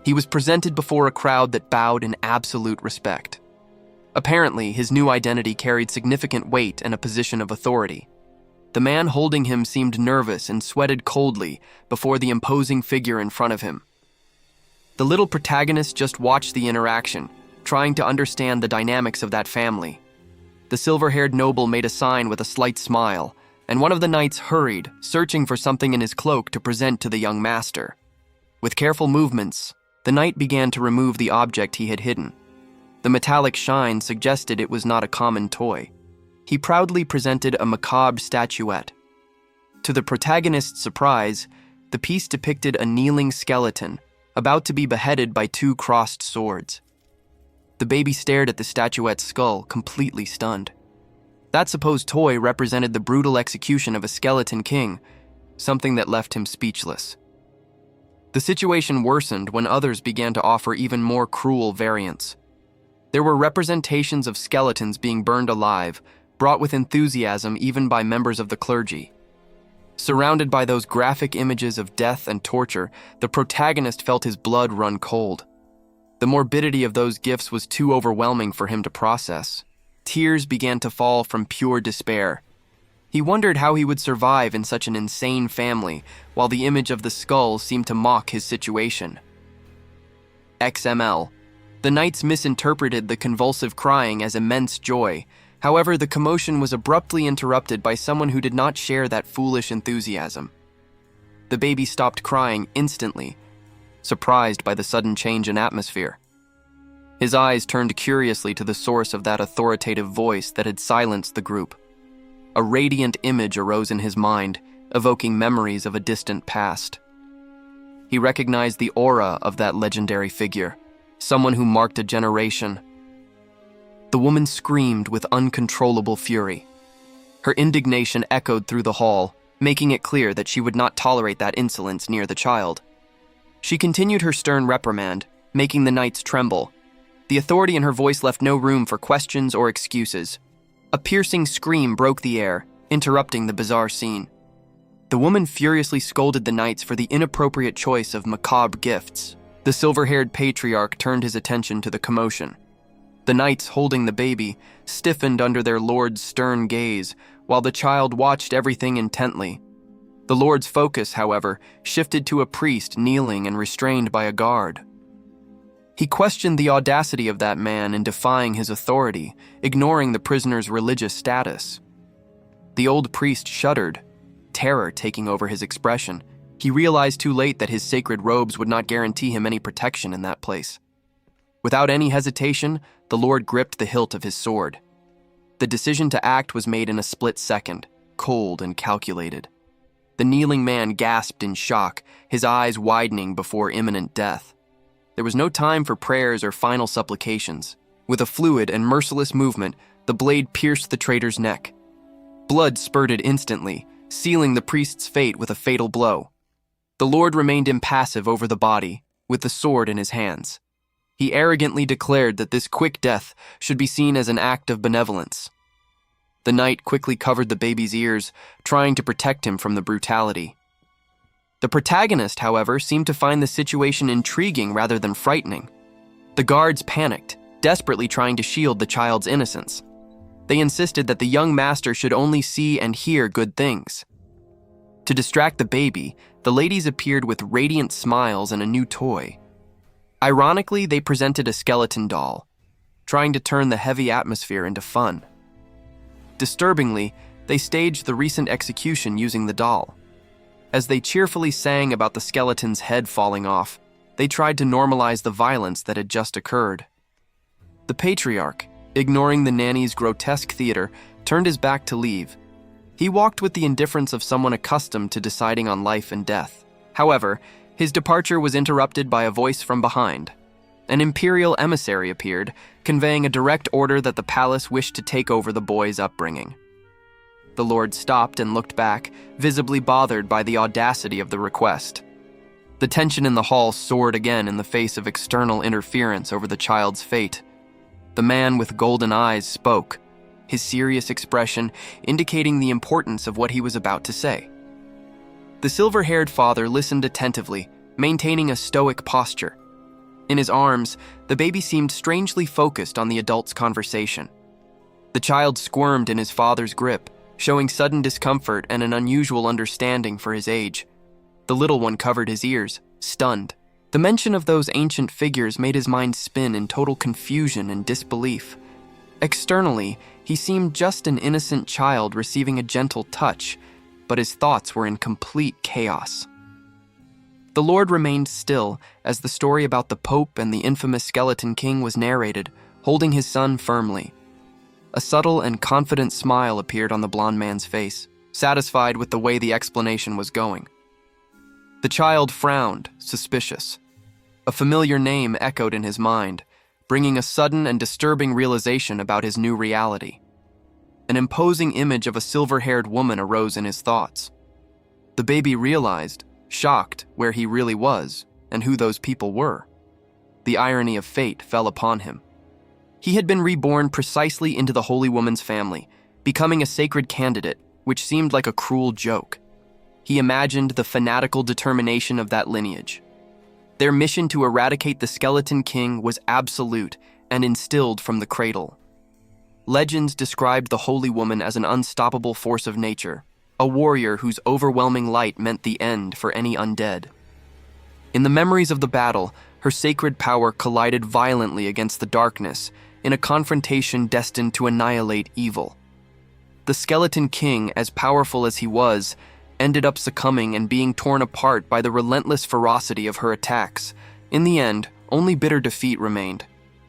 He was presented before a crowd that bowed in absolute respect. Apparently, his new identity carried significant weight and a position of authority. The man holding him seemed nervous and sweated coldly before the imposing figure in front of him. The little protagonist just watched the interaction, trying to understand the dynamics of that family. The silver-haired noble made a sign with a slight smile, and one of the knights hurried, searching for something in his cloak to present to the young master. With careful movements, the knight began to remove the object he had hidden. The metallic shine suggested it was not a common toy. He proudly presented a macabre statuette. To the protagonist's surprise, the piece depicted a kneeling skeleton, about to be beheaded by two crossed swords. The baby stared at the statuette's skull, completely stunned. That supposed toy represented the brutal execution of a skeleton king, something that left him speechless. The situation worsened when others began to offer even more cruel variants. There were representations of skeletons being burned alive, brought with enthusiasm even by members of the clergy. Surrounded by those graphic images of death and torture, the protagonist felt his blood run cold. The morbidity of those gifts was too overwhelming for him to process. Tears began to fall from pure despair. He wondered how he would survive in such an insane family, while the image of the skull seemed to mock his situation. XML. The knights misinterpreted the convulsive crying as immense joy. However, the commotion was abruptly interrupted by someone who did not share that foolish enthusiasm. The baby stopped crying instantly, surprised by the sudden change in atmosphere. His eyes turned curiously to the source of that authoritative voice that had silenced the group. A radiant image arose in his mind, evoking memories of a distant past. He recognized the aura of that legendary figure, someone who marked a generation. The woman screamed with uncontrollable fury. Her indignation echoed through the hall, making it clear that she would not tolerate that insolence near the child. She continued her stern reprimand, making the knights tremble. The authority in her voice left no room for questions or excuses. A piercing scream broke the air, interrupting the bizarre scene. The woman furiously scolded the knights for the inappropriate choice of macabre gifts. The silver-haired patriarch turned his attention to the commotion. The knights holding the baby stiffened under their lord's stern gaze, while the child watched everything intently. The lord's focus, however, shifted to a priest kneeling and restrained by a guard. He questioned the audacity of that man in defying his authority, ignoring the prisoner's religious status. The old priest shuddered, terror taking over his expression. He realized too late that his sacred robes would not guarantee him any protection in that place. Without any hesitation, the Lord gripped the hilt of his sword. The decision to act was made in a split second, cold and calculated. The kneeling man gasped in shock, his eyes widening before imminent death. There was no time for prayers or final supplications. With a fluid and merciless movement, the blade pierced the traitor's neck. Blood spurted instantly, sealing the priest's fate with a fatal blow. The Lord remained impassive over the body, with the sword in his hands. He arrogantly declared that this quick death should be seen as an act of benevolence. The knight quickly covered the baby's ears, trying to protect him from the brutality. The protagonist, however, seemed to find the situation intriguing rather than frightening. The guards panicked, desperately trying to shield the child's innocence. They insisted that the young master should only see and hear good things. To distract the baby, the ladies appeared with radiant smiles and a new toy. Ironically, they presented a skeleton doll, trying to turn the heavy atmosphere into fun. Disturbingly, they staged the recent execution using the doll. As they cheerfully sang about the skeleton's head falling off, they tried to normalize the violence that had just occurred. The patriarch, ignoring the nanny's grotesque theater, turned his back to leave. He walked with the indifference of someone accustomed to deciding on life and death. However, his departure was interrupted by a voice from behind. An imperial emissary appeared, conveying a direct order that the palace wished to take over the boy's upbringing. The Lord stopped and looked back, visibly bothered by the audacity of the request. The tension in the hall soared again in the face of external interference over the child's fate. The man with golden eyes spoke, his serious expression indicating the importance of what he was about to say. The silver-haired father listened attentively, maintaining a stoic posture. In his arms, the baby seemed strangely focused on the adult's conversation. The child squirmed in his father's grip, showing sudden discomfort and an unusual understanding for his age. The little one covered his ears, stunned. The mention of those ancient figures made his mind spin in total confusion and disbelief. Externally, he seemed just an innocent child receiving a gentle touch, but his thoughts were in complete chaos. The Lord remained still as the story about the Pope and the infamous Skeleton King was narrated, holding his son firmly. A subtle and confident smile appeared on the blond man's face, satisfied with the way the explanation was going. The child frowned, suspicious. A familiar name echoed in his mind, bringing a sudden and disturbing realization about his new reality. An imposing image of a silver-haired woman arose in his thoughts. The baby realized, shocked, where he really was and who those people were. The irony of fate fell upon him. He had been reborn precisely into the holy woman's family, becoming a sacred candidate, which seemed like a cruel joke. He imagined the fanatical determination of that lineage. Their mission to eradicate the Skeleton King was absolute and instilled from the cradle. Legends described the holy woman as an unstoppable force of nature, a warrior whose overwhelming light meant the end for any undead. In the memories of the battle, her sacred power collided violently against the darkness in a confrontation destined to annihilate evil. The Skeleton King, as powerful as he was, ended up succumbing and being torn apart by the relentless ferocity of her attacks. In the end, only bitter defeat remained.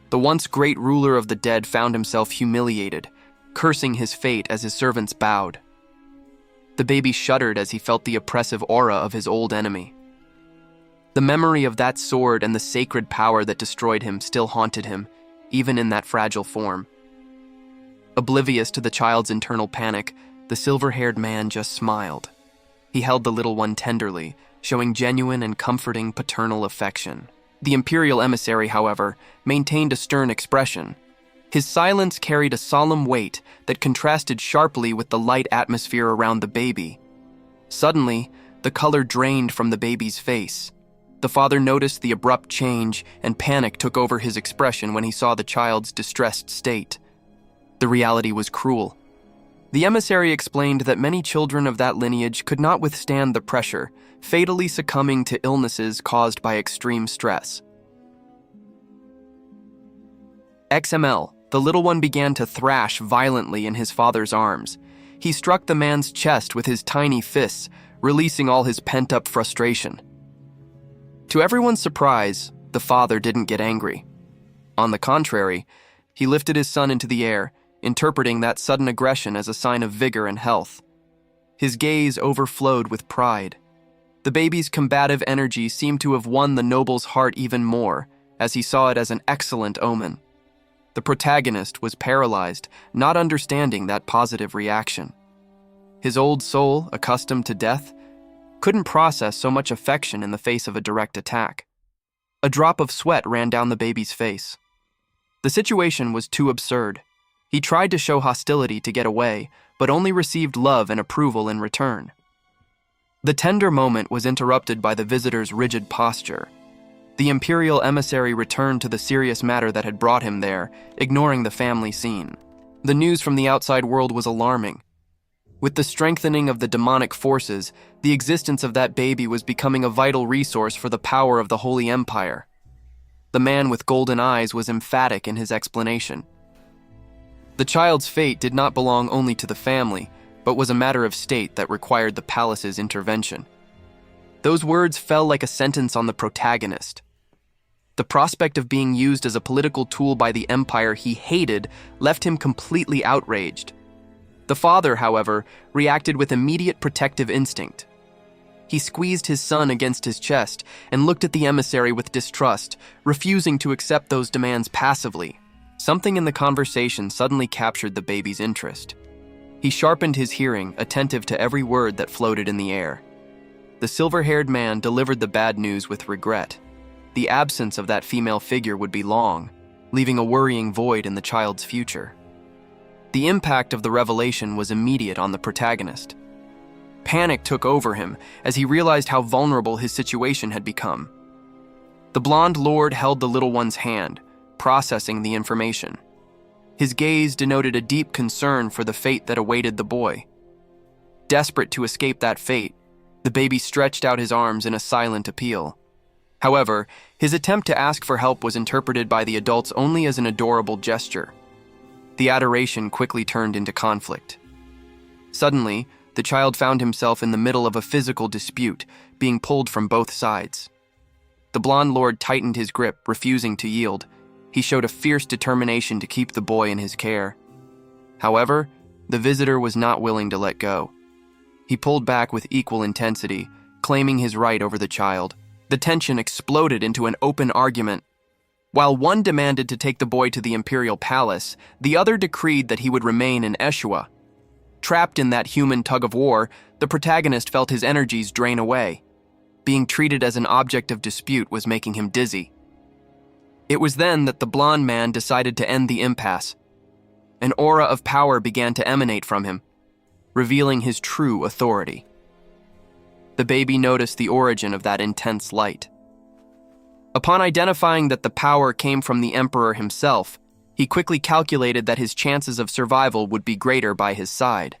The once great ruler of the dead found himself humiliated, cursing his fate as his servants bowed. The baby shuddered as he felt the oppressive aura of his old enemy. The memory of that sword and the sacred power that destroyed him still haunted him, even in that fragile form. Oblivious to the child's internal panic, the silver-haired man just smiled. He held the little one tenderly, showing genuine and comforting paternal affection. The imperial emissary, however, maintained a stern expression. His silence carried a solemn weight that contrasted sharply with the light atmosphere around the baby. Suddenly, the color drained from the baby's face. The father noticed the abrupt change, and panic took over his expression when he saw the child's distressed state. The reality was cruel. The emissary explained that many children of that lineage could not withstand the pressure, fatally succumbing to illnesses caused by extreme stress. XML, the little one began to thrash violently in his father's arms. He struck the man's chest with his tiny fists, releasing all his pent-up frustration. To everyone's surprise, the father didn't get angry. On the contrary, he lifted his son into the air, interpreting that sudden aggression as a sign of vigor and health. His gaze overflowed with pride. The baby's combative energy seemed to have won the noble's heart even more, as he saw it as an excellent omen. The protagonist was paralyzed, not understanding that positive reaction. His old soul, accustomed to death, couldn't process so much affection in the face of a direct attack. A drop of sweat ran down the baby's face. The situation was too absurd. He tried to show hostility to get away, but only received love and approval in return. The tender moment was interrupted by the visitor's rigid posture. The imperial emissary returned to the serious matter that had brought him there, ignoring the family scene. The news from the outside world was alarming. With the strengthening of the demonic forces, the existence of that baby was becoming a vital resource for the power of the Holy Empire. The man with golden eyes was emphatic in his explanation. The child's fate did not belong only to the family, but was a matter of state that required the palace's intervention. Those words fell like a sentence on the protagonist. The prospect of being used as a political tool by the empire he hated left him completely outraged. The father, however, reacted with immediate protective instinct. He squeezed his son against his chest and looked at the emissary with distrust, refusing to accept those demands passively. Something in the conversation suddenly captured the baby's interest. He sharpened his hearing, attentive to every word that floated in the air. The silver-haired man delivered the bad news with regret. The absence of that female figure would be long, leaving a worrying void in the child's future. The impact of the revelation was immediate on the protagonist. Panic took over him as he realized how vulnerable his situation had become. The blonde lord held the little one's hand, processing the information. His gaze denoted a deep concern for the fate that awaited the boy. Desperate to escape that fate, the baby stretched out his arms in a silent appeal. However, his attempt to ask for help was interpreted by the adults only as an adorable gesture. The adoration quickly turned into conflict. Suddenly, the child found himself in the middle of a physical dispute, being pulled from both sides. The blonde lord tightened his grip, refusing to yield. He showed a fierce determination to keep the boy in his care. However, the visitor was not willing to let go. He pulled back with equal intensity, claiming his right over the child. The tension exploded into an open argument. While one demanded to take the boy to the imperial palace, the other decreed that he would remain in Eshua. Trapped in that human tug-of-war, the protagonist felt his energies drain away. Being treated as an object of dispute was making him dizzy. It was then that the blonde man decided to end the impasse. An aura of power began to emanate from him, revealing his true authority. The baby noticed the origin of that intense light. Upon identifying that the power came from the emperor himself, he quickly calculated that his chances of survival would be greater by his side.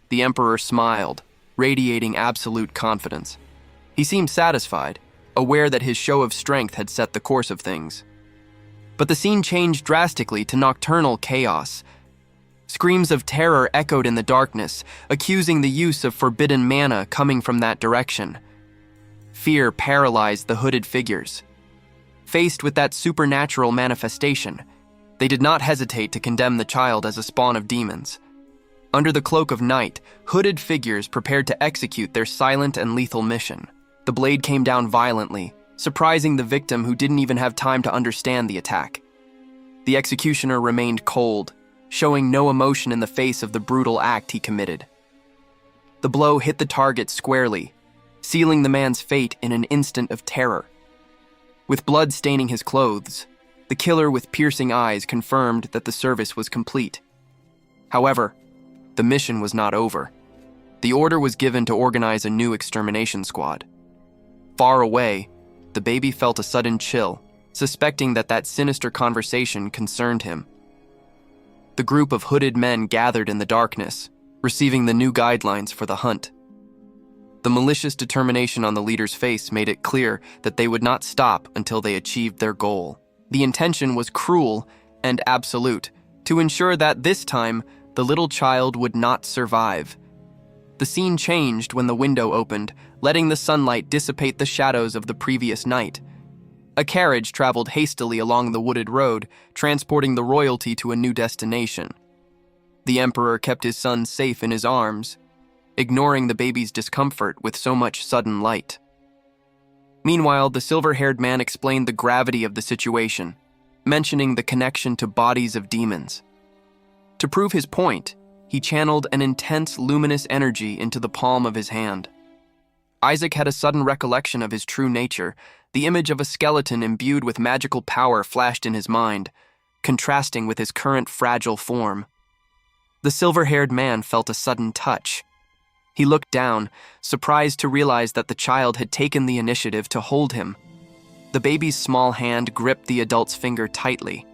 The emperor smiled, radiating absolute confidence. He seemed satisfied, aware that his show of strength had set the course of things. But the scene changed drastically to nocturnal chaos. Screams of terror echoed in the darkness, accusing the use of forbidden mana coming from that direction. Fear paralyzed the hooded figures. Faced with that supernatural manifestation, they did not hesitate to condemn the child as a spawn of demons. Under the cloak of night, hooded figures prepared to execute their silent and lethal mission. The blade came down violently, surprising the victim who didn't even have time to understand the attack. The executioner remained cold, showing no emotion in the face of the brutal act he committed. The blow hit the target squarely, sealing the man's fate in an instant of terror. With blood staining his clothes, the killer with piercing eyes confirmed that the service was complete. However, the mission was not over. The order was given to organize a new extermination squad. Far away, the baby felt a sudden chill, suspecting that that sinister conversation concerned him. The group of hooded men gathered in the darkness, receiving the new guidelines for the hunt. The malicious determination on the leader's face made it clear that they would not stop until they achieved their goal. The intention was cruel and absolute, to ensure that this time, the little child would not survive. The scene changed when the window opened, letting the sunlight dissipate the shadows of the previous night. A carriage traveled hastily along the wooded road, transporting the royalty to a new destination. The emperor kept his son safe in his arms, ignoring the baby's discomfort with so much sudden light. Meanwhile, the silver-haired man explained the gravity of the situation, mentioning the connection to bodies of demons. To prove his point, he channeled an intense luminous energy into the palm of his hand. Isaac had a sudden recollection of his true nature. The image of a skeleton imbued with magical power flashed in his mind, contrasting with his current fragile form. The silver-haired man felt a sudden touch. He looked down, surprised to realize that the child had taken the initiative to hold him. The baby's small hand gripped the adult's finger tightly.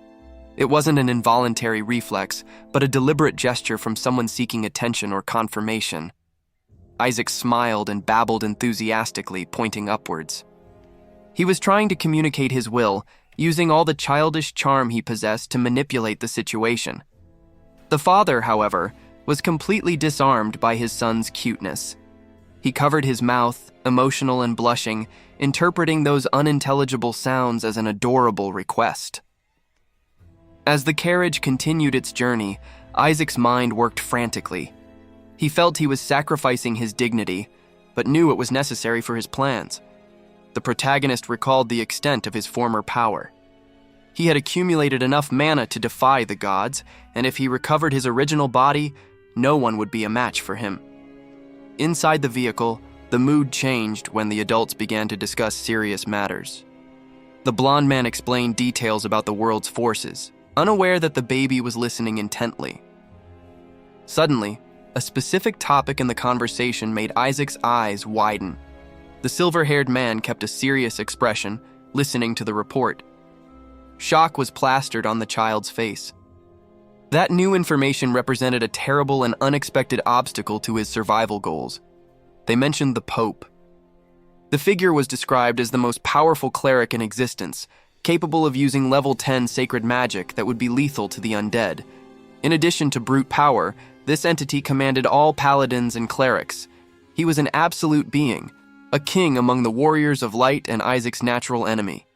It wasn't an involuntary reflex, but a deliberate gesture from someone seeking attention or confirmation. Isaac smiled and babbled enthusiastically, pointing upwards. He was trying to communicate his will, using all the childish charm he possessed to manipulate the situation. The father, however, was completely disarmed by his son's cuteness. He covered his mouth, emotional and blushing, interpreting those unintelligible sounds as an adorable request. As the carriage continued its journey, Isaac's mind worked frantically. He felt he was sacrificing his dignity, but knew it was necessary for his plans. The protagonist recalled the extent of his former power. He had accumulated enough mana to defy the gods, and if he recovered his original body, no one would be a match for him. Inside the vehicle, the mood changed when the adults began to discuss serious matters. The blonde man explained details about the world's forces, unaware that the baby was listening intently. Suddenly, a specific topic in the conversation made Isaac's eyes widen. The silver-haired man kept a serious expression, listening to the report. Shock was plastered on the child's face. That new information represented a terrible and unexpected obstacle to his survival goals. They mentioned the Pope. The figure was described as the most powerful cleric in existence, capable of using level 10 sacred magic that would be lethal to the undead. In addition to brute power, this entity commanded all paladins and clerics. He was an absolute being, a king among the warriors of light and Isaac's natural enemy.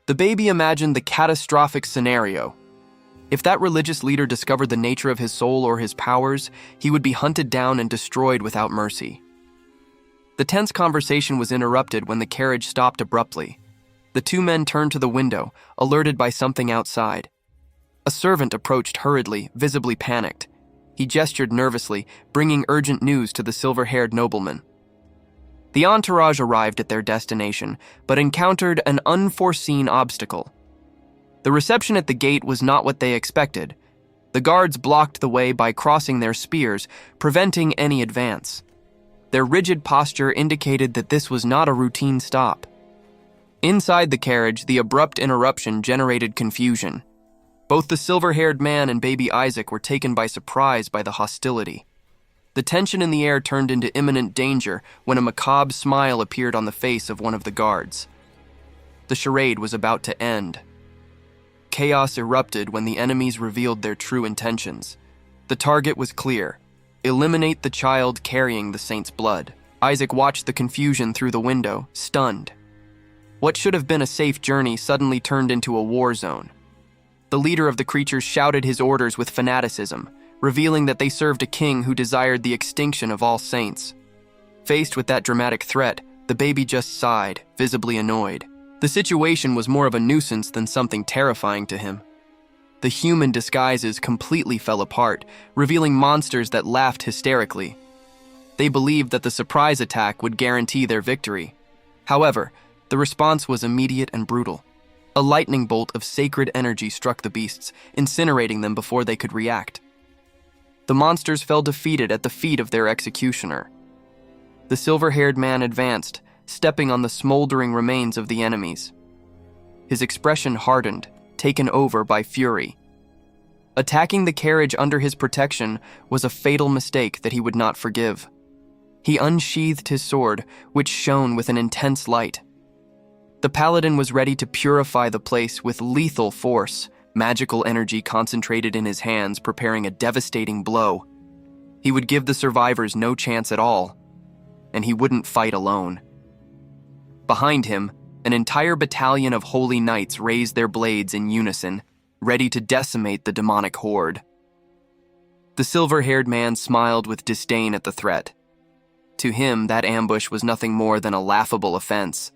The baby imagined the catastrophic scenario. If that religious leader discovered the nature of his soul or his powers, he would be hunted down and destroyed without mercy. The tense conversation was interrupted when the carriage stopped abruptly. The two men turned to the window, alerted by something outside. A servant approached hurriedly, visibly panicked. He gestured nervously, bringing urgent news to the silver-haired nobleman. The entourage arrived at their destination, but encountered an unforeseen obstacle. The reception at the gate was not what they expected. The guards blocked the way by crossing their spears, preventing any advance. Their rigid posture indicated that this was not a routine stop. Inside the carriage, the abrupt interruption generated confusion. Both the silver-haired man and baby Isaac were taken by surprise by the hostility. The tension in the air turned into imminent danger when a macabre smile appeared on the face of one of the guards. The charade was about to end. Chaos erupted when the enemies revealed their true intentions. The target was clear: eliminate the child carrying the saint's blood. Isaac watched the confusion through the window, stunned. What should have been a safe journey suddenly turned into a war zone. The leader of the creatures shouted his orders with fanaticism, revealing that they served a king who desired the extinction of all saints. Faced with that dramatic threat, the baby just sighed, visibly annoyed. The situation was more of a nuisance than something terrifying to him. The human disguises completely fell apart, revealing monsters that laughed hysterically. They believed that the surprise attack would guarantee their victory. However, the response was immediate and brutal. A lightning bolt of sacred energy struck the beasts, incinerating them before they could react. The monsters fell defeated at the feet of their executioner. The silver-haired man advanced, stepping on the smoldering remains of the enemies. His expression hardened, taken over by fury. Attacking the carriage under his protection was a fatal mistake that he would not forgive. He unsheathed his sword, which shone with an intense light. The paladin was ready to purify the place with lethal force, magical energy concentrated in his hands, preparing a devastating blow. He would give the survivors no chance at all, and he wouldn't fight alone. Behind him, an entire battalion of holy knights raised their blades in unison, ready to decimate the demonic horde. The silver-haired man smiled with disdain at the threat. To him, that ambush was nothing more than a laughable offense.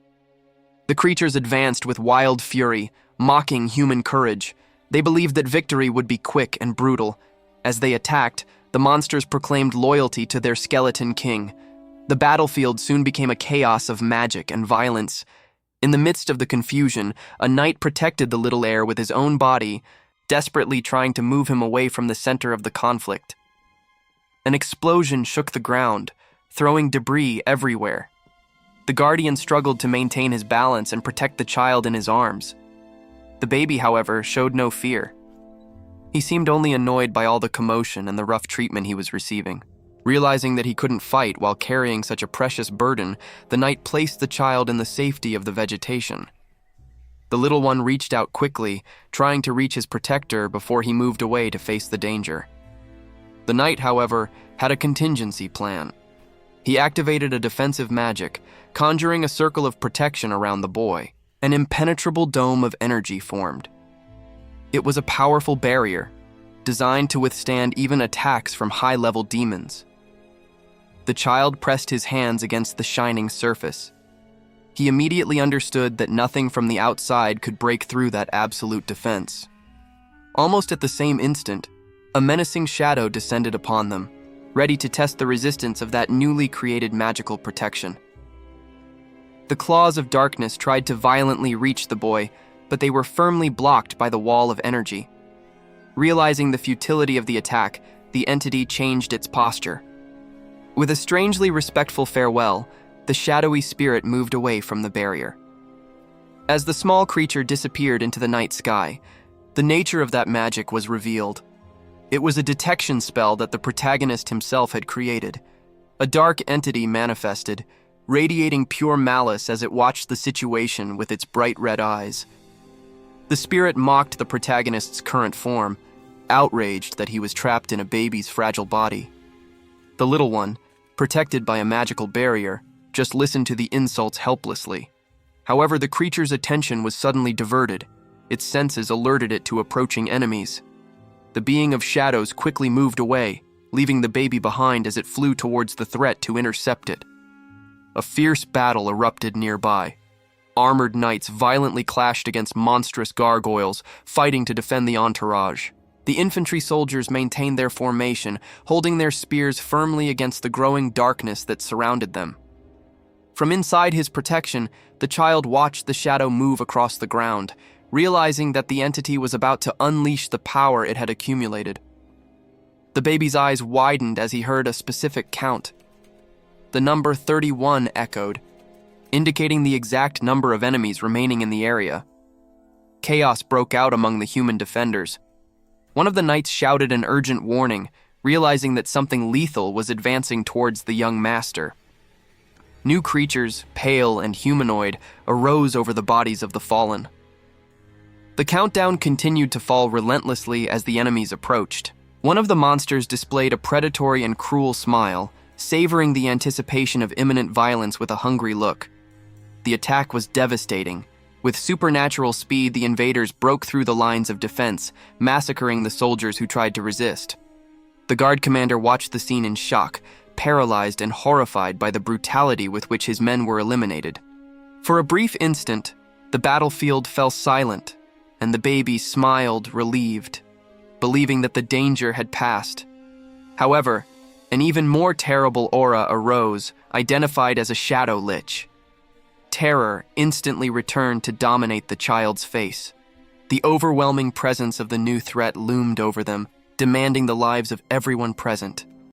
The creatures advanced with wild fury, mocking human courage. They believed that victory would be quick and brutal. As they attacked, the monsters proclaimed loyalty to their skeleton king. The battlefield soon became a chaos of magic and violence. In the midst of the confusion, a knight protected the little heir with his own body, desperately trying to move him away from the center of the conflict. An explosion shook the ground, throwing debris everywhere. The guardian struggled to maintain his balance and protect the child in his arms. The baby, however, showed no fear. He seemed only annoyed by all the commotion and the rough treatment he was receiving. Realizing that he couldn't fight while carrying such a precious burden, the knight placed the child in the safety of the vegetation. The little one reached out quickly, trying to reach his protector before he moved away to face the danger. The knight, however, had a contingency plan. He activated a defensive magic, conjuring a circle of protection around the boy. An impenetrable dome of energy formed. It was a powerful barrier, designed to withstand even attacks from high-level demons. The child pressed his hands against the shining surface. He immediately understood that nothing from the outside could break through that absolute defense. Almost at the same instant, a menacing shadow descended upon them, ready to test the resistance of that newly created magical protection. The claws of darkness tried to violently reach the boy, but they were firmly blocked by the wall of energy. Realizing the futility of the attack, the entity changed its posture. With a strangely respectful farewell, the shadowy spirit moved away from the barrier. As the small creature disappeared into the night sky, the nature of that magic was revealed. It was a detection spell that the protagonist himself had created. A dark entity manifested, radiating pure malice as it watched the situation with its bright red eyes. The spirit mocked the protagonist's current form, outraged that he was trapped in a baby's fragile body. The little one, protected by a magical barrier, just listened to the insults helplessly. However, the creature's attention was suddenly diverted. Its senses alerted it to approaching enemies. The being of shadows quickly moved away, leaving the baby behind as it flew towards the threat to intercept it. A fierce battle erupted nearby. Armored knights violently clashed against monstrous gargoyles, fighting to defend the entourage. The infantry soldiers maintained their formation, holding their spears firmly against the growing darkness that surrounded them. From inside his protection, the child watched the shadow move across the ground, realizing that the entity was about to unleash the power it had accumulated. The baby's eyes widened as he heard a specific count. The number 31 echoed, indicating the exact number of enemies remaining in the area. Chaos broke out among the human defenders. One of the knights shouted an urgent warning, realizing that something lethal was advancing towards the young master. New creatures, pale and humanoid, arose over the bodies of the fallen. The countdown continued to fall relentlessly as the enemies approached. One of the monsters displayed a predatory and cruel smile, savoring the anticipation of imminent violence with a hungry look. The attack was devastating. With supernatural speed, the invaders broke through the lines of defense, massacring the soldiers who tried to resist. The guard commander watched the scene in shock, paralyzed and horrified by the brutality with which his men were eliminated. For a brief instant, the battlefield fell silent, and the baby smiled, relieved, believing that the danger had passed. However, an even more terrible aura arose, identified as a shadow lich. Terror instantly returned to dominate the child's face. The overwhelming presence of the new threat loomed over them, demanding the lives of everyone present.